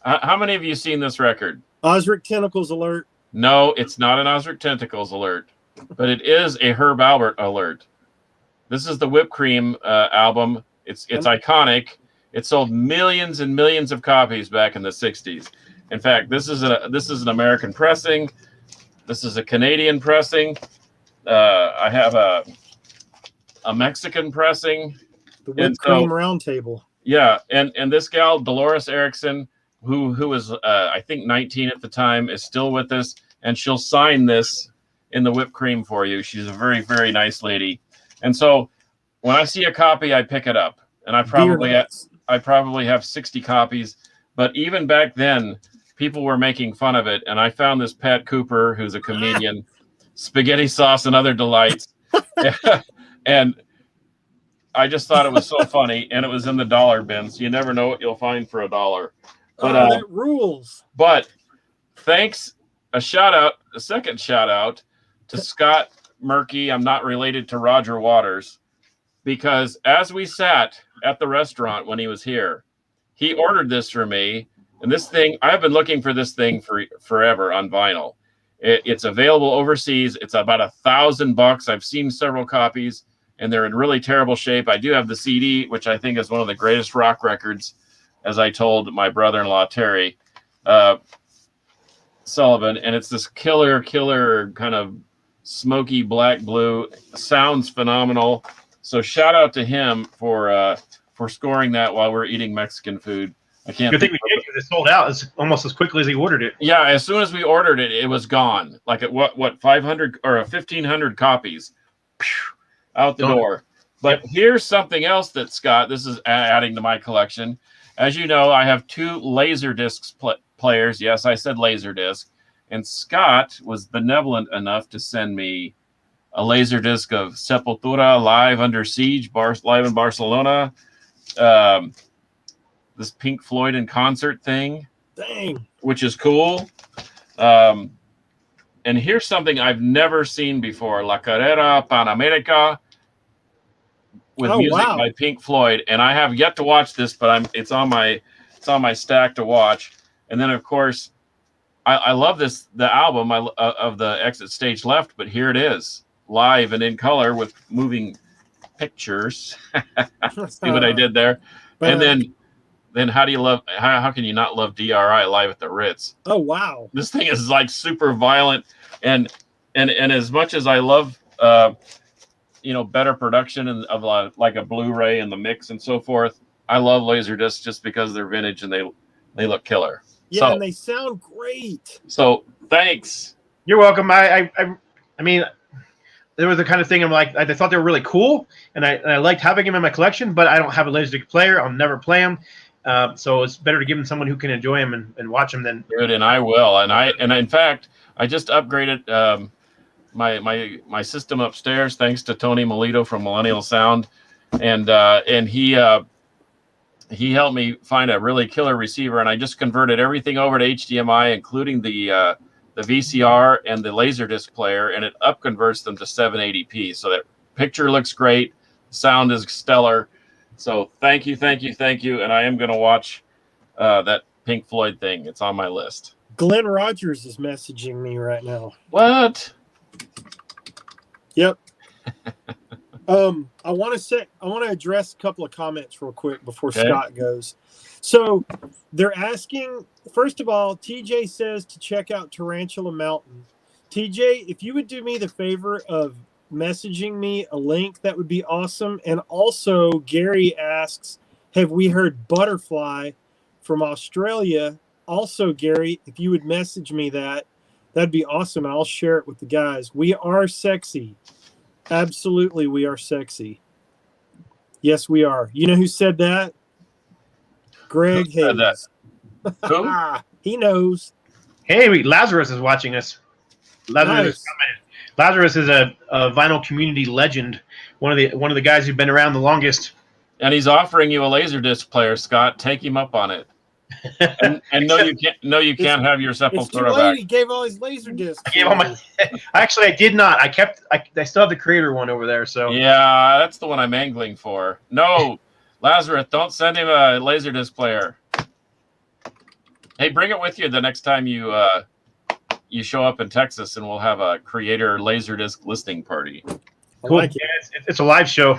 Speaker 3: How many of you seen this record?
Speaker 1: Osric Tentacles alert.
Speaker 3: No, it's not an Osric Tentacles alert, but it is a Herb Alpert alert. This is the Whipped Cream album. It's iconic. It sold millions and millions of copies back in the 60s. In fact, this is an American pressing. This is a Canadian pressing. I have a Mexican pressing.
Speaker 1: The Whipped Cream Roundtable.
Speaker 3: Yeah, and this gal, Dolores Erickson, who was I think 19 at the time, is still with us, and she'll sign this in the Whipped Cream for you. She's a very, very nice lady. And so when I see a copy, I pick it up. And I probably have 60 copies. But even back then, people were making fun of it. And I found this Pat Cooper, who's a comedian, Spaghetti Sauce and Other Delights. And I just thought it was so funny, and it was in the dollar bin, so you never know what you'll find for $1. But
Speaker 1: that rules.
Speaker 3: But thanks, a second shout out to Scott Murky. I'm not related to Roger Waters, because as we sat at the restaurant when he was here, he ordered this for me. And this thing, I've been looking for this thing for forever on vinyl. It's available overseas. It's about $1,000. I've seen several copies, and they're in really terrible shape. I do have the CD, which I think is one of the greatest rock records, as I told my brother-in-law, Terry Sullivan. And it's this killer kind of smoky black blue. Sounds phenomenal. So shout out to him for scoring that while we're eating Mexican food. I can't.
Speaker 2: Good thing we did, because it sold out almost as quickly as he ordered it.
Speaker 3: Yeah, as soon as we ordered it, it was gone. Like at what 500 or 1,500 copies out the door. But here's something else that Scott. This is adding to my collection. As you know, I have 2 Laserdisc players. Yes, I said Laserdisc. And Scott was benevolent enough to send me a Laserdisc of Sepultura Live Under Siege, live in Barcelona. This Pink Floyd in concert thing.
Speaker 1: Dang.
Speaker 3: Which is cool. And here's something I've never seen before: La Carrera Panamérica with music by Pink Floyd. And I have yet to watch this, but it's on my stack to watch. And then of course, I love the album of the Exit Stage Left, but here it is, live and in color with moving pictures. See what I did there? And then how can you not love DRI live at the Ritz?
Speaker 1: Oh wow.
Speaker 3: This thing is like super violent, and as much as I love better production and of like a Blu-ray and the mix and so forth, I love Laserdisc just because they're vintage and they look killer.
Speaker 1: Yeah, and they sound great.
Speaker 3: So thanks.
Speaker 2: You're welcome. I mean, there was the kind of thing I'm like, I thought they were really cool, and I liked having them in my collection, but I don't have a Laserdisc player. I'll never play them. So it's better to give them someone who can enjoy them and watch them than.
Speaker 3: Good, and I will. And in fact, I just upgraded my system upstairs thanks to Tony Melito from Millennial Sound, and he helped me find a really killer receiver, and I just converted everything over to HDMI, including the VCR and the Laserdisc player, and it upconverts them to 780p. So that picture looks great, sound is stellar. So thank you, and I am going to watch that Pink Floyd thing. It's on my list.
Speaker 1: Glenn Rogers is messaging me right now.
Speaker 3: What?
Speaker 1: Yep. I want to address a couple of comments real quick before Scott goes. So they're asking, first of all, TJ says to check out Tarantula Mountain. TJ, if you would do me the favor of messaging me a link, that would be awesome. And also Gary asks, have we heard Butterfly from Australia? Also, Gary, if you would message me that'd be awesome. And I'll share it with the guys. We are sexy. Absolutely, we are sexy. Yes, we are. You know who said that? Greg Hayes.
Speaker 3: Who?
Speaker 1: He knows.
Speaker 2: Hey, Lazarus is watching us. Lazarus is a vinyl community legend. One of the guys who've been around the longest.
Speaker 3: And he's offering you a Laserdisc player, Scott. Take him up on it. And no, you can't. No, you can't have your Sepultura back.
Speaker 1: He gave all his Laserdiscs.
Speaker 2: I gave all my. Actually, I did not. I still have the Creator one over there. So
Speaker 3: yeah, that's the one I'm angling for. No, Lazarus, don't send him a Laserdisc player. Hey, bring it with you the next time you show up in Texas, and we'll have a Creator Laserdisc listening party.
Speaker 2: Cool. Like it. Yeah, it's a live show.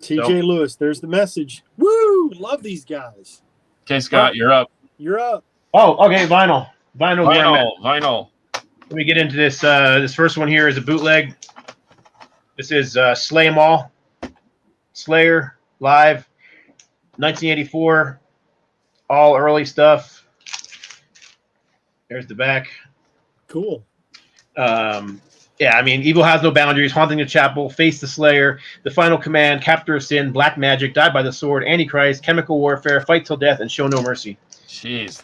Speaker 1: TJ Lewis, there's the message. Woo! Love these guys.
Speaker 3: Okay, Scott, you're up.
Speaker 1: You're up.
Speaker 2: Oh, okay. Vinyl.
Speaker 3: Vinyl.
Speaker 2: Let me get into this. This first one here is a bootleg. This is Slay 'Em All. Slayer, live, 1984. All early stuff. There's the back.
Speaker 1: Cool.
Speaker 2: Yeah, I mean, Evil Has No Boundaries, Haunting the Chapel, Face the Slayer, The Final Command, Captor of Sin, Black Magic, Die by the Sword, Antichrist, Chemical Warfare, Fight Till Death, and Show No Mercy.
Speaker 3: Jeez,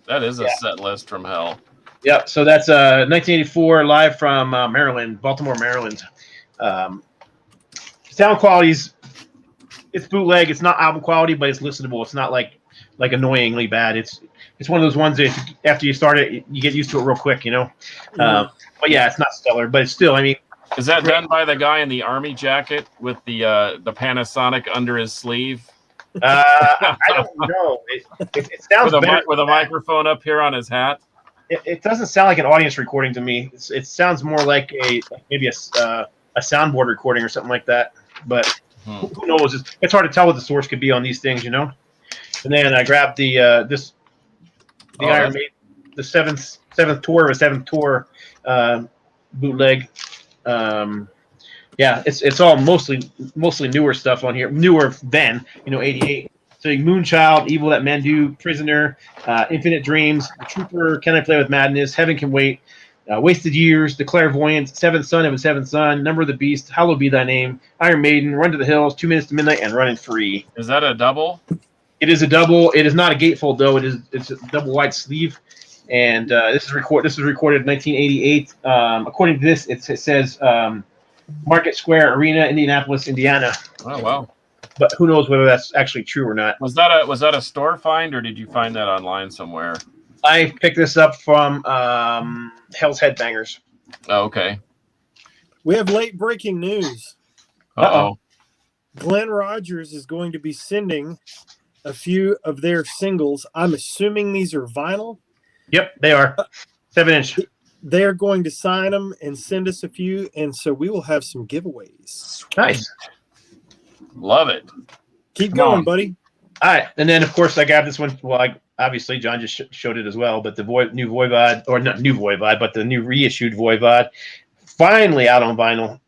Speaker 3: that is a set list from hell.
Speaker 2: Yep, so that's 1984, live from Maryland, Baltimore, Maryland. Sound quality's it's bootleg. It's not album quality, but it's listenable. It's not like annoyingly bad. It's one of those ones that after you start it, you get used to it real quick, you know. But yeah, it's not stellar, but it's still. I mean,
Speaker 3: Is that done by the guy in the army jacket with the Panasonic under his sleeve?
Speaker 2: I don't know. It sounds better
Speaker 3: with a microphone up here on his hat.
Speaker 2: It doesn't sound like an audience recording to me. It sounds more like maybe a soundboard recording or something like that. But who knows? It's hard to tell what the source could be on these things, you know. And then I grabbed the Iron Maiden, the seventh tour bootleg. Yeah, it's all mostly newer stuff on here, newer than 88. So Moonchild, Evil That Men Do, Prisoner, Infinite Dreams, The Trooper, Can I Play With Madness, Heaven Can Wait, Wasted Years, The Clairvoyance, Seventh Son of a Seventh Son, Number of the Beast, Hallowed Be Thy Name, Iron Maiden, Run to the Hills, 2 Minutes to Midnight, and Running Free.
Speaker 3: Is that a double?
Speaker 2: It is a double. It is not a gatefold though. It's a double wide sleeve, and this was recorded in 1988. According to this, it says Market Square Arena, Indianapolis, Indiana.
Speaker 3: Oh wow!
Speaker 2: But who knows whether that's actually true or not?
Speaker 3: Was that a store find, or did you find that online somewhere?
Speaker 2: I picked this up from Hell's Headbangers.
Speaker 3: Oh, okay.
Speaker 1: We have late breaking news.
Speaker 3: Uh-oh.
Speaker 1: Glenn Rogers is going to be sending a few of their singles. I'm assuming these are vinyl.
Speaker 2: Yep, they are 7-inch.
Speaker 1: They're going to sign them and send us a few, and so we will have some giveaways.
Speaker 2: Nice.
Speaker 3: Love it.
Speaker 1: Keep
Speaker 3: Come
Speaker 1: going,
Speaker 3: on.
Speaker 1: buddy.
Speaker 2: All right, and then of course I got this one. Well, obviously John just showed it as well, but the new Voivod, or not new Voivod, but the new reissued Voivod, finally out on vinyl.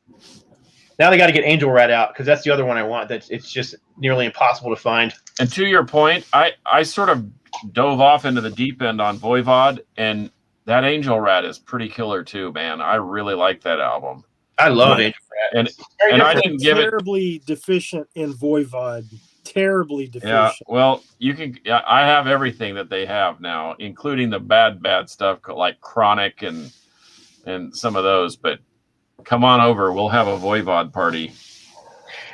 Speaker 2: Now they got to get Angel Rat out because that's the other one I want. It's just nearly impossible to find.
Speaker 3: And to your point, I sort of dove off into the deep end on Voivod, and that Angel Rat is pretty killer too, man. I really like that album.
Speaker 2: I love Angel Rat.
Speaker 3: And I didn't give it
Speaker 1: terribly deficient in Voivod. Terribly deficient.
Speaker 3: Yeah, well, you can. Yeah, I have everything that they have now, including the bad stuff like Chronic and some of those. But come on over, we'll have a Voivod party.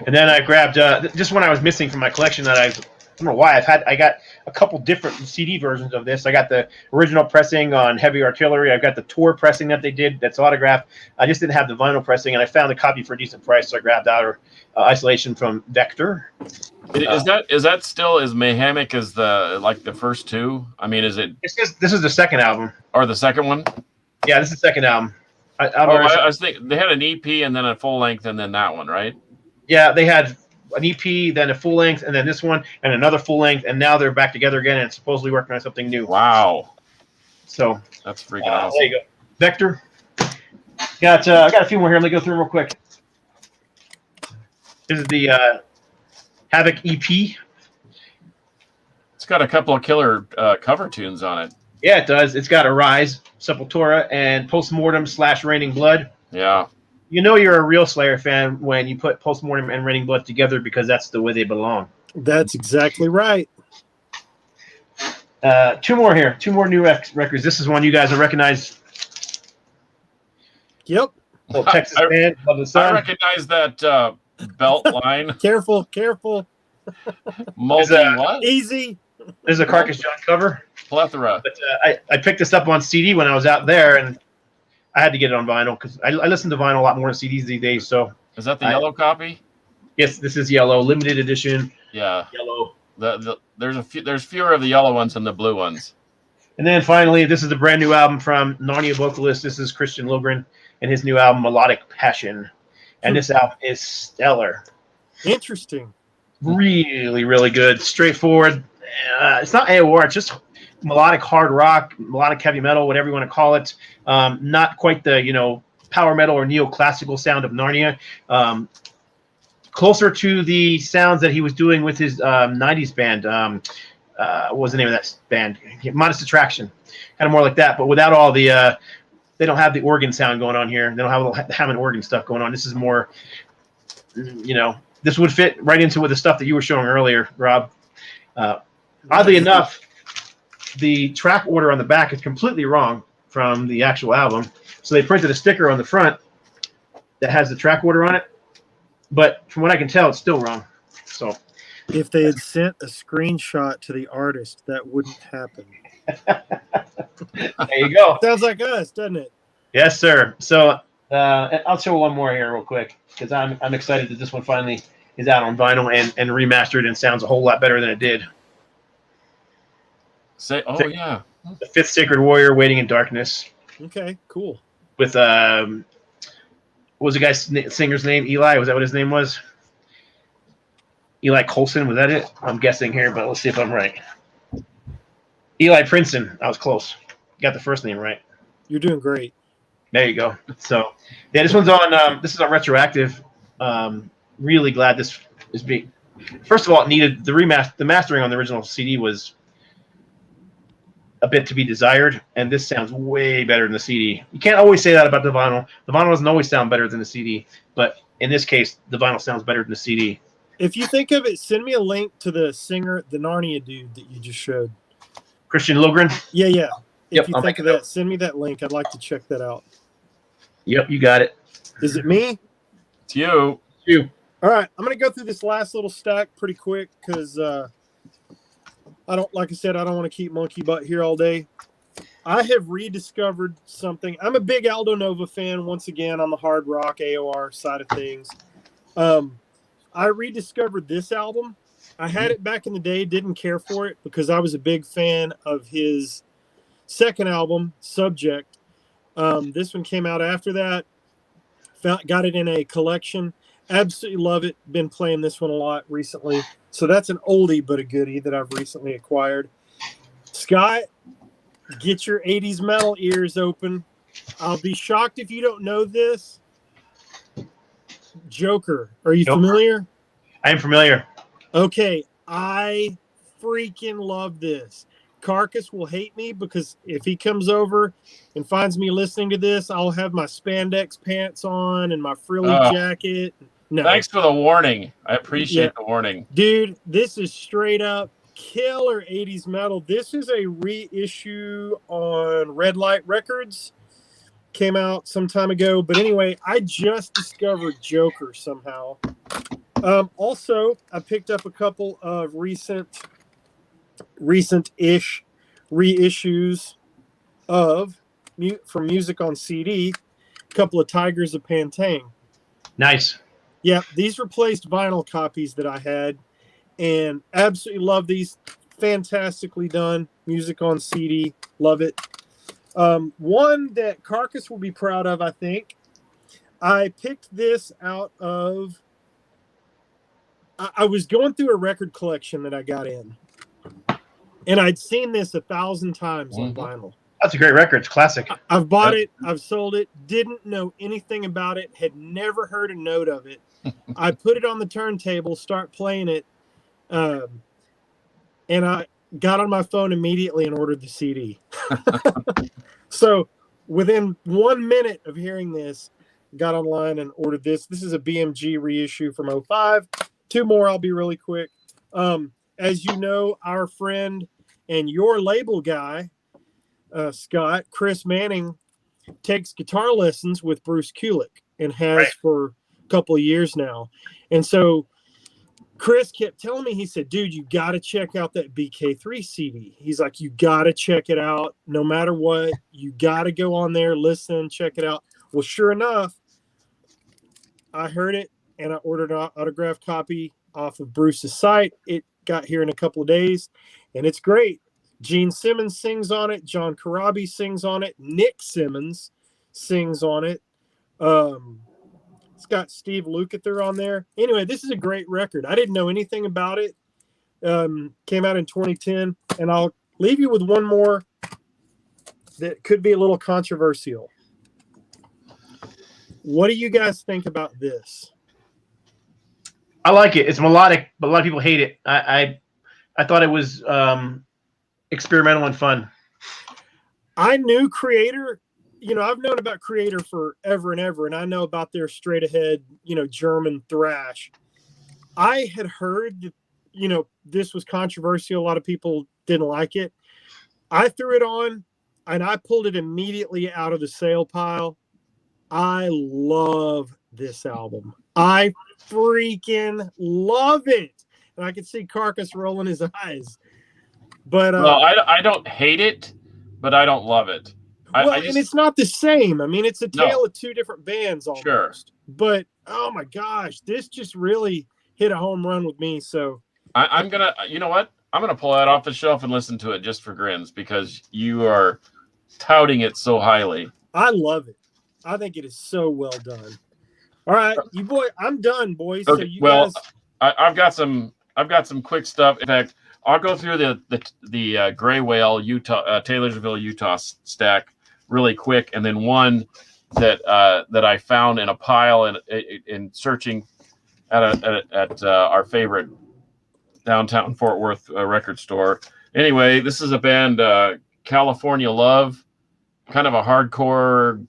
Speaker 2: And then I grabbed just one I was missing from my collection that I don't know why I got a couple different CD versions of this. I got the original pressing on Heavy Artillery. I've got the tour pressing that they did that's autographed. I just didn't have the vinyl pressing, and I found a copy for a decent price, so I grabbed Outer Isolation from Vector.
Speaker 3: Is that still as mayhemic as the first two? I mean, is it?
Speaker 2: This is the second album.
Speaker 3: Or the second one?
Speaker 2: Yeah, this is the second album.
Speaker 3: I was thinking they had an EP and then a full length and then that one, right?
Speaker 2: Yeah, they had an EP, then a full length, and then this one, and another full length, and now they're back together again and supposedly working on something new.
Speaker 3: Wow,
Speaker 2: so
Speaker 3: that's freaking awesome.
Speaker 2: There you go, Vector. I got a few more here. Let me go through them real quick. This is the Havoc EP.
Speaker 3: It's got a couple of killer cover tunes on it.
Speaker 2: Yeah, it does. It's got Arise, Sepultura, and Postmortem / Raining Blood.
Speaker 3: Yeah.
Speaker 2: You know you're a real Slayer fan when you put Postmortem and Raining Blood together because that's the way they belong.
Speaker 1: That's exactly right.
Speaker 2: Two more here. Two more new records. This is one you guys will recognize.
Speaker 1: Yep.
Speaker 2: Little Texas band, Love the Sun.
Speaker 3: I recognize that belt line.
Speaker 1: Careful.
Speaker 3: What?
Speaker 1: Easy.
Speaker 2: There's a Carcass John cover.
Speaker 3: Plethora.
Speaker 2: But I picked this up on CD when I was out there, and I had to get it on vinyl because I listen to vinyl a lot more than CDs these days. So
Speaker 3: is that the yellow copy?
Speaker 2: Yes, this is yellow, limited edition.
Speaker 3: Yeah,
Speaker 2: yellow.
Speaker 3: There's fewer of the yellow ones than the blue ones.
Speaker 2: And then finally, this is a brand new album from Narnia vocalist. This is Christian Logren and his new album Melodic Passion, and this album is stellar.
Speaker 1: Interesting.
Speaker 2: Really, really good. Straightforward. It's not AOR. It's just melodic hard rock, melodic heavy metal, whatever you want to call it. Not quite the power metal or neoclassical sound of Narnia. Closer to the sounds that he was doing with his 90s band. What was the name of that band? Modest Attraction. Kind of more like that, but without all the they don't have the organ sound going on here. They don't have all the Hammond organ stuff going on. This is more, this would fit right into with the stuff that you were showing earlier, Rob. Oddly enough, the track order on the back is completely wrong from the actual album. So they printed a sticker on the front that has the track order on it. But from what I can tell, it's still wrong. So
Speaker 1: If they had sent a screenshot to the artist, that wouldn't happen.
Speaker 2: there you go.
Speaker 1: Sounds like us, doesn't it?
Speaker 2: Yes, sir. So I'll show one more here real quick because I'm excited that this one finally is out on vinyl and remastered and sounds a whole lot better than it did.
Speaker 3: Yeah.
Speaker 2: The Fifth Sacred Warrior, Waiting in Darkness,
Speaker 1: Okay, cool.
Speaker 2: with what was the guy's singer's name? Eli? Was that what his name was? Eli Colson, was that it? I'm guessing here, but let's see if I'm right. Eli Princeton. I was close. Got the first name right.
Speaker 1: You're doing great.
Speaker 2: There you go. So, yeah, this one's on. This is on retroactive. Really glad this is being. First of all, it needed the mastering on the original CD was a bit to be desired, and this sounds way better than the CD. You can't always say that about the vinyl. The vinyl doesn't always sound better than the CD, but in this case, the vinyl sounds better than the CD.
Speaker 1: If you think of it, send me a link to the singer, the Narnia dude that you just showed.
Speaker 2: Christian Logren.
Speaker 1: Yeah. If
Speaker 2: Yep,
Speaker 1: you
Speaker 2: I'll
Speaker 1: think
Speaker 2: make
Speaker 1: of
Speaker 2: it
Speaker 1: that,
Speaker 2: up.
Speaker 1: send me that link. I'd like to check that out.
Speaker 2: Yep, you got it.
Speaker 1: Is it me?
Speaker 3: It's you.
Speaker 2: You.
Speaker 1: All right, I'm gonna go through this last little stack pretty quick because I don't want to keep monkey butt here all day. I have rediscovered something. I'm a big Aldo Nova fan once again on the hard rock AOR side of things. I rediscovered this album. I had it back in the day, didn't care for it because I was a big fan of his second album, Subject. This one came out after that. Got it in a collection. Absolutely love it. Been playing this one a lot recently. So that's an oldie but a goodie that I've recently acquired. Scott, get your 80s metal ears open. I'll be shocked if you don't know this. Joker. Are you
Speaker 2: Nope.
Speaker 1: familiar?
Speaker 2: I am familiar.
Speaker 1: Okay, I freaking love this. Carcass will hate me because if he comes over and finds me listening to this, I'll have my spandex pants on and my frilly jacket. No,
Speaker 3: Thanks for the warning. I appreciate the warning.
Speaker 1: dude, this is straight up killer 80s metal. This is a reissue on Red Light Records. Came out some time ago. But anyway, I just discovered Joker somehow. Also, I picked up a couple of recent-ish reissues of from Music on CD, a couple of Tigers of Pantang.
Speaker 2: Nice.
Speaker 1: Yeah, these replaced vinyl copies that I had, and absolutely love these. Fantastically done. Music on CD. Love it. One that Carcass will be proud of, I think. I picked this out of... I was going through a record collection that I got in, and I'd seen this 1,000 times on vinyl.
Speaker 2: That's a great record. It's classic.
Speaker 1: I've bought it. I've sold it. Didn't know anything about it. Had never heard a note of it. I put it on the turntable, start playing it, and I got on my phone immediately and ordered the CD. So within 1 minute of hearing this, got online and ordered this. This is a BMG reissue from 2005. Two more, I'll be really quick. As you know, our friend and your label guy, Scott, Chris Manning, takes guitar lessons with Bruce Kulick and has for a couple of years now. And so Chris kept telling me, he said, dude, you got to check out that BK3 CD. He's like, you got to check it out no matter what. You got to go on there, listen, check it out. Well, sure enough, I heard it and I ordered an autographed copy off of Bruce's site. It got here in a couple of days and it's great. Gene Simmons sings on it. John Corabi sings on it. Nick Simmons sings on it. It's got Steve Lukather on there. Anyway, this is a great record. I didn't know anything about it. Came out in 2010. And I'll leave you with one more that could be a little controversial. What do you guys think about this?
Speaker 2: I like it. It's melodic, but a lot of people hate it. I thought it was experimental and fun.
Speaker 1: I knew Creator. You know, I've known about Creator forever and ever, and I know about their straight ahead, German thrash. I had heard that, this was controversial. A lot of people didn't like it. I threw it on, and I pulled it immediately out of the sale pile. I love this album. I freaking love it. And I can see Carcass rolling his eyes. But
Speaker 3: Well, I don't hate it, but I don't love it. I just,
Speaker 1: and it's not the same. I mean, it's a tale
Speaker 3: No.
Speaker 1: of two different bands almost.
Speaker 3: Sure.
Speaker 1: But oh my gosh, this just really hit a home run with me. So
Speaker 3: I'm gonna, you know what? I'm gonna pull that off the shelf and listen to it just for grins because you are touting it so highly.
Speaker 1: I love it. I think it is so well done. All right, I'm done, boys.
Speaker 3: Okay,
Speaker 1: So you
Speaker 3: well,
Speaker 1: guys,
Speaker 3: I've got some quick stuff. In fact, I'll go through the Gray Whale Utah Taylorsville Utah stack really quick, and then one that I found in a pile in searching at our favorite downtown Fort Worth record store. Anyway, this is a band, California Love, kind of a hardcore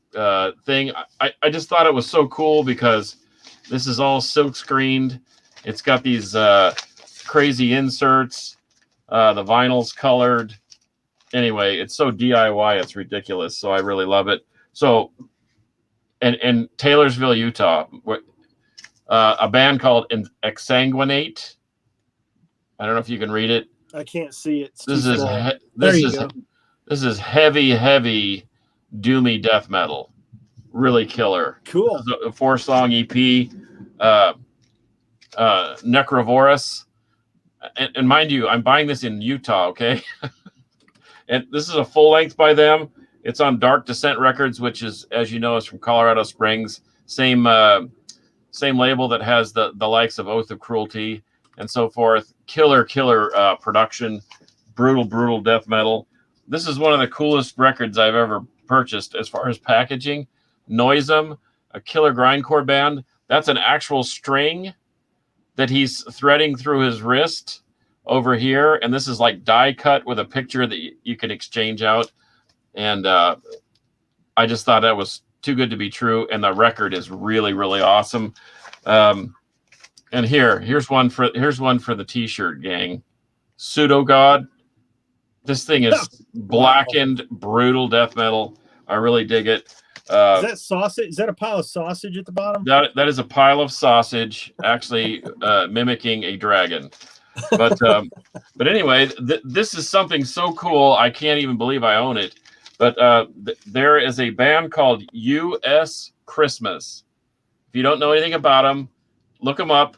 Speaker 3: thing. I just thought it was so cool because this is all silk screened. It's got these crazy inserts. The vinyl's colored. Anyway, it's so DIY, it's ridiculous. So I really love it. So, and Taylorsville, Utah, a band called Exsanguinate. I don't know if you can read it.
Speaker 1: I can't see it. It's
Speaker 3: This
Speaker 1: too
Speaker 3: is
Speaker 1: small.
Speaker 3: this is heavy doomy death metal. Really killer.
Speaker 1: Cool.
Speaker 3: This is a 4-song EP. Necrovorus. And mind you, I'm buying this in Utah, okay? And this is a full length by them. It's on Dark Descent Records, which is, as you know, is from Colorado Springs. Same label that has the likes of Oath of Cruelty and so forth. Killer production, brutal death metal. This is one of the coolest records I've ever purchased as far as packaging. Noisem, a killer grindcore band. That's an actual string that he's threading through his wrist over here, and this is like die cut with a picture that you can exchange out. And I just thought that was too good to be true, and the record is really awesome. And here's one for the t-shirt gang. Pseudo God. This thing is blackened, brutal death metal. I really dig it.
Speaker 1: Is that sausage? Is that a pile of sausage at the bottom?
Speaker 3: That is a pile of sausage, actually mimicking a dragon. But anyway, this is something so cool. I can't even believe I own it. But there is a band called U.S. Christmas. If you don't know anything about them, look them up.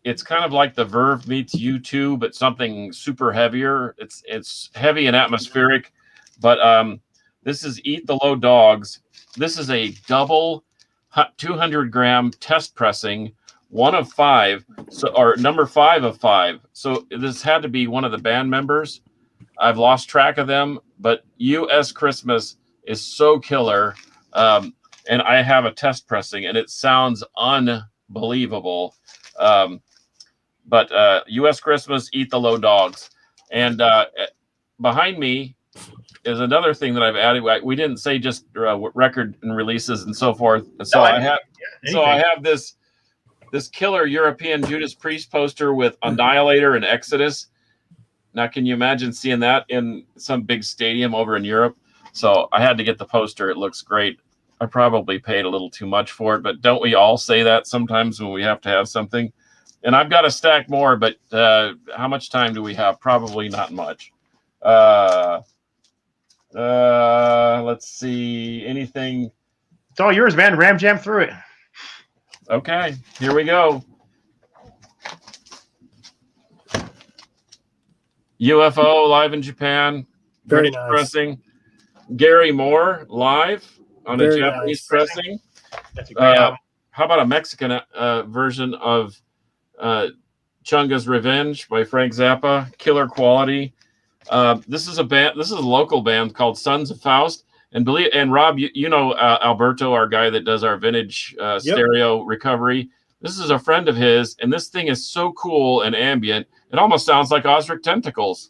Speaker 3: It's kind of like the Verve meets U2, but something super heavier. It's heavy and atmospheric. But this is Eat the Low Dogs. This is a double 200-gram test pressing, 1 of 5, or number 5 of 5. So this had to be one of the band members. I've lost track of them, but U.S. Christmas is so killer. And I have a test pressing, and it sounds unbelievable. But U.S. Christmas, Eat the Low Dogs. And behind me is another thing that I've added. We didn't say just record and releases and so forth. And so I have this killer European Judas Priest poster with Annihilator and Exodus. Now, can you imagine seeing that in some big stadium over in Europe? So I had to get the poster. It looks great. I probably paid a little too much for it, but don't we all say that sometimes when we have to have something? And I've got a stack more, but how much time do we have? Probably not much. Let's see. Anything?
Speaker 2: It's all yours, man. Ram jam through it.
Speaker 3: Okay, here we go. UFO live in Japan.
Speaker 1: Very
Speaker 3: British
Speaker 1: nice.
Speaker 3: pressing. Gary Moore live on
Speaker 1: Very
Speaker 3: a Japanese
Speaker 1: nice.
Speaker 3: pressing.
Speaker 2: That's a great album.
Speaker 3: How about a Mexican version of Chunga's Revenge by Frank Zappa? Killer quality. This is a band. This is a local band called Sons of Faust. And Rob, you know Alberto, our guy that does our vintage stereo recovery. This is a friend of his, and this thing is so cool and ambient. It almost sounds like Osric Tentacles.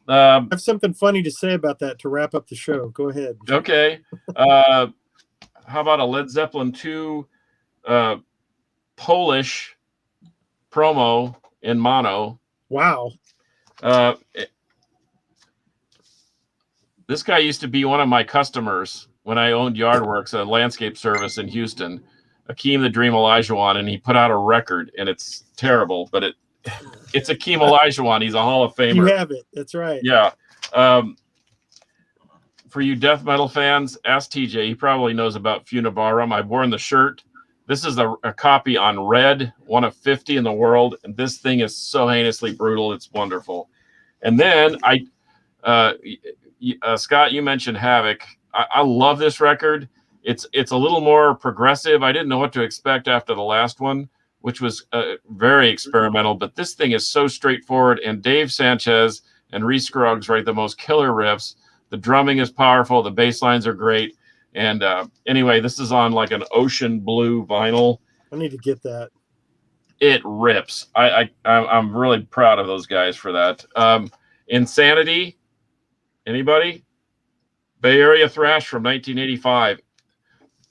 Speaker 1: I have something funny to say about that to wrap up the show. Go ahead.
Speaker 3: Okay. How about a Led Zeppelin 2 Polish promo in mono?
Speaker 1: Wow.
Speaker 3: This guy used to be one of my customers when I owned Yardworks, a landscape service in Houston, Akeem the Dream Olajuwon, and he put out a record, and it's terrible, but it's Akeem Olajuwon. He's a Hall of Famer.
Speaker 1: You have it. That's right.
Speaker 3: Yeah. For you death metal fans, ask TJ. He probably knows about Funebarum. I've worn the shirt. This is a copy on red, one of 50 in the world, and this thing is so heinously brutal. It's wonderful. And then Scott, you mentioned Havoc. I love this record. It's a little more progressive. I didn't know what to expect after the last one, which was very experimental. But this thing is so straightforward. And Dave Sanchez and Reese Scruggs write the most killer riffs. The drumming is powerful. The bass lines are great. And anyway, this is on like an ocean blue vinyl.
Speaker 1: I need to get that.
Speaker 3: It rips. I'm really proud of those guys for that. Insanity. Anybody? Bay Area Thrash from 1985.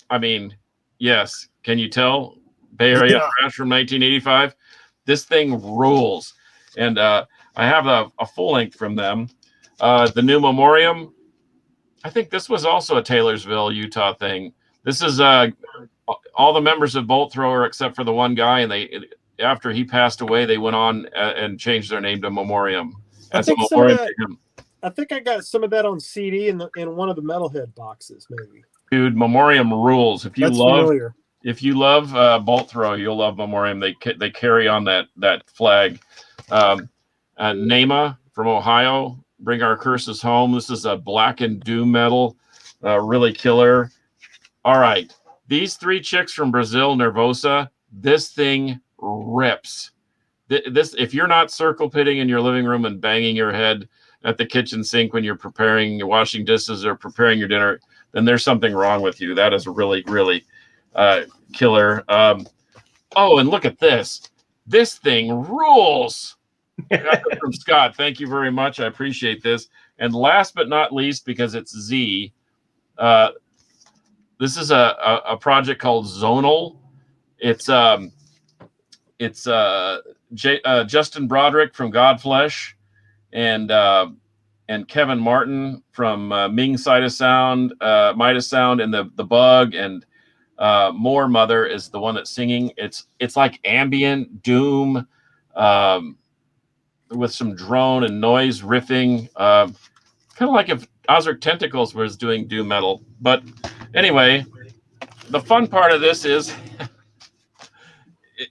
Speaker 3: I mean, yes. Can you tell? Bay Area Thrash from 1985. This thing rules. And I have a full length from them. The new Memoriam. I think this was also a Taylorsville, Utah thing. This is all the members of Bolt Thrower except for the one guy, and after he passed away, they went on and changed their name to Memoriam.
Speaker 1: I think I got some of that on CD in one of the Metalhead boxes, maybe.
Speaker 3: Dude, Memoriam rules. If you love Bolt Throw, you'll love Memoriam. They carry on that flag. Nema from Ohio, Bring Our Curses Home. This is a blackened doom metal, really killer. All right, these three chicks from Brazil, Nervosa. This thing rips. This, if you're not circle pitting in your living room and banging your head at the kitchen sink when you're washing dishes or preparing your dinner, then there's something wrong with you. That is really, really killer. Oh, and look at this. This thing rules. From Scott, thank you very much. I appreciate this. And last but not least, because it's Z, this is a project called Zonal. It's Justin Broderick from Godflesh and Kevin Martin from Ming Midas Sound, and the Bug, and More Mother is the one that's singing. It's like ambient doom with some drone and noise riffing, kind of like if Ozric Tentacles was doing doom metal. But anyway, the fun part of this is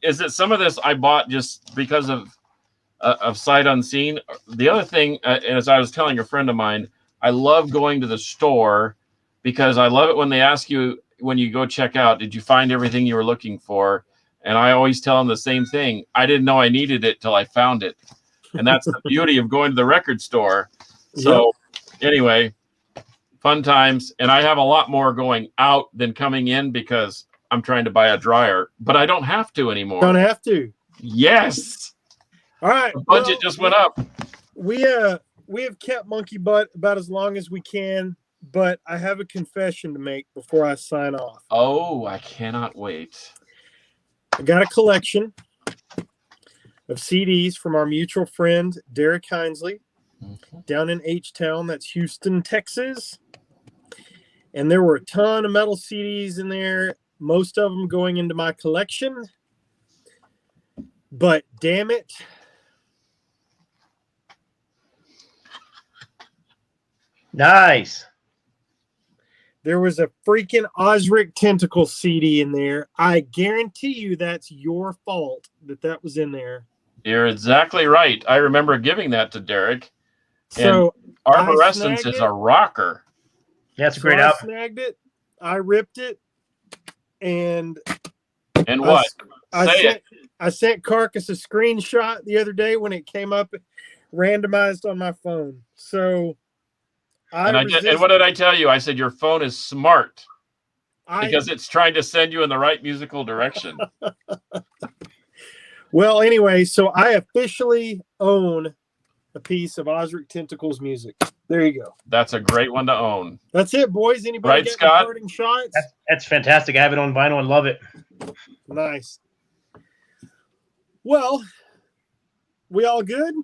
Speaker 3: that some of this I bought just because of sight unseen. The other thing, as I was telling a friend of mine, I love going to the store because I love it when they ask you, when you go check out, did you find everything you were looking for? And I always tell them the same thing. I didn't know I needed it till I found it. And that's the beauty of going to the record store. So anyway, fun times. And I have a lot more going out than coming in because I'm trying to buy a dryer, but I don't have to anymore.
Speaker 1: Don't have to.
Speaker 3: Yes.
Speaker 1: All right.
Speaker 3: The budget just went up.
Speaker 1: We have kept Monkey Butt about as long as we can, but I have a confession to make before I sign off.
Speaker 3: Oh, I cannot wait.
Speaker 1: I got a collection of CDs from our mutual friend Derek Hinesley down in H-Town. That's Houston, Texas. And there were a ton of metal CDs in there, most of them going into my collection. But damn it,
Speaker 2: Nice.
Speaker 1: there was a freaking Ozric Tentacle CD in there. I guarantee you that's your fault that was in there.
Speaker 3: You're exactly right. I remember giving that to Derek.
Speaker 1: So
Speaker 3: Arborescence is a rocker.
Speaker 2: Yeah, it's a great
Speaker 1: I
Speaker 2: album.
Speaker 1: snagged it. I ripped it. And
Speaker 3: what?
Speaker 1: I sent Carcass a screenshot the other day when it came up randomized on my phone. So
Speaker 3: and what did I tell you? I said your phone is smart because it's trying to send you in the right musical direction.
Speaker 1: Well, anyway, so I officially own a piece of Ozric Tentacles music. There you go.
Speaker 3: That's a great one to own.
Speaker 1: That's it, boys. Anybody
Speaker 3: Right,
Speaker 1: get
Speaker 3: Scott?
Speaker 1: parting shots?
Speaker 2: That's fantastic. I have it on vinyl and love it.
Speaker 1: Nice. Well, we all good?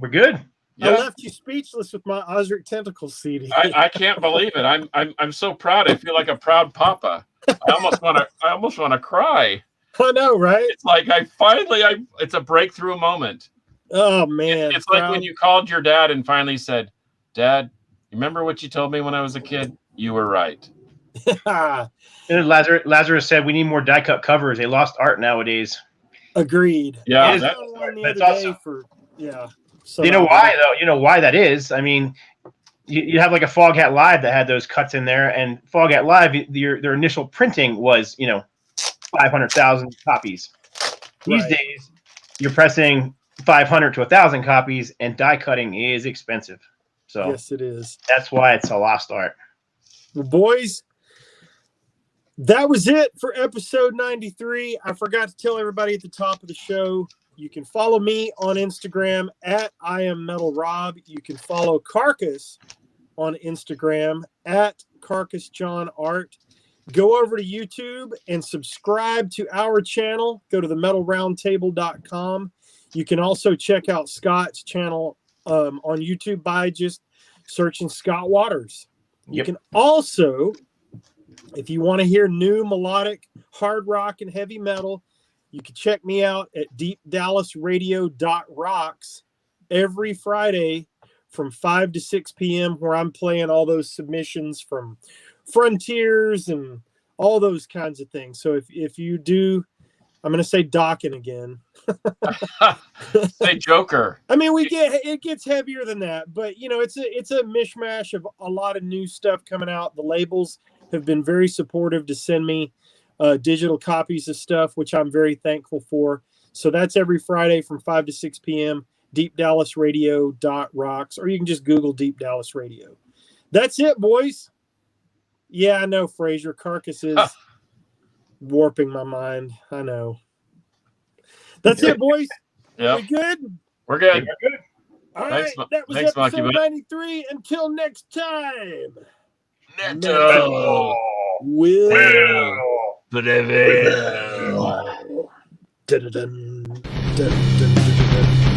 Speaker 2: We're good.
Speaker 3: Yeah.
Speaker 1: I left you speechless with my Osric Tentacles CD.
Speaker 3: I can't believe it. I'm so proud. I feel like a proud papa. I almost want to cry.
Speaker 1: I know, right?
Speaker 3: It's like it's a breakthrough moment.
Speaker 1: Oh man,
Speaker 3: It's like when you called your dad and finally said, "Dad, remember what you told me when I was a kid? You were right."
Speaker 2: And Lazarus said we need more die cut covers. They lost art nowadays.
Speaker 1: Agreed.
Speaker 3: Yeah,
Speaker 1: I
Speaker 3: that-
Speaker 1: found one the
Speaker 2: that's
Speaker 1: other day
Speaker 2: awesome.
Speaker 1: for So
Speaker 2: You know why though? You know why that is? I mean, you have like a Foghat Live that had those cuts in there, and Foghat Live, their initial printing was 500,000 copies. These
Speaker 1: Right.
Speaker 2: days, you're pressing 500 to 1,000 copies, and die cutting is expensive. So
Speaker 1: Yes, it is.
Speaker 2: that's why it's a lost art.
Speaker 1: Well, boys, that was it for episode 93. I forgot to tell everybody at the top of the show, you can follow me on Instagram at I am Metal Rob. You can follow Carcass on Instagram at Carcass John Art. Go over to YouTube and subscribe to our channel. Go to themetalroundtable.com. You can also check out Scott's channel on YouTube by just searching Scott Waters. You
Speaker 2: Yep.
Speaker 1: can also, if you want to hear new melodic hard rock and heavy metal, you can check me out at deepdallasradio.rocks every Friday from 5 to 6 p.m. where I'm playing all those submissions from Frontiers and all those kinds of things. So if you do, I'm going to say Dokken again.
Speaker 3: Say Joker.
Speaker 1: I mean, it gets heavier than that, but it's a mishmash of a lot of new stuff coming out. The labels have been very supportive to send me digital copies of stuff, which I'm very thankful for. So that's every Friday from 5 to 6 p.m. deepdallasradio.rocks, or you can just Google Deep Dallas Radio. That's it, boys. Yeah, I know, Fraser. Carcass is warping my mind. I know. That's it, boys.
Speaker 3: Yeah,
Speaker 1: We good?
Speaker 3: we're good.
Speaker 1: All
Speaker 3: Thanks,
Speaker 1: right, that was
Speaker 3: thanks, Monkey
Speaker 1: episode
Speaker 3: Butt.
Speaker 1: 93. Until next time.
Speaker 3: Neto.
Speaker 1: Will.
Speaker 3: Breve.
Speaker 1: Dun, dun, dun, dun, dun, dun, dun.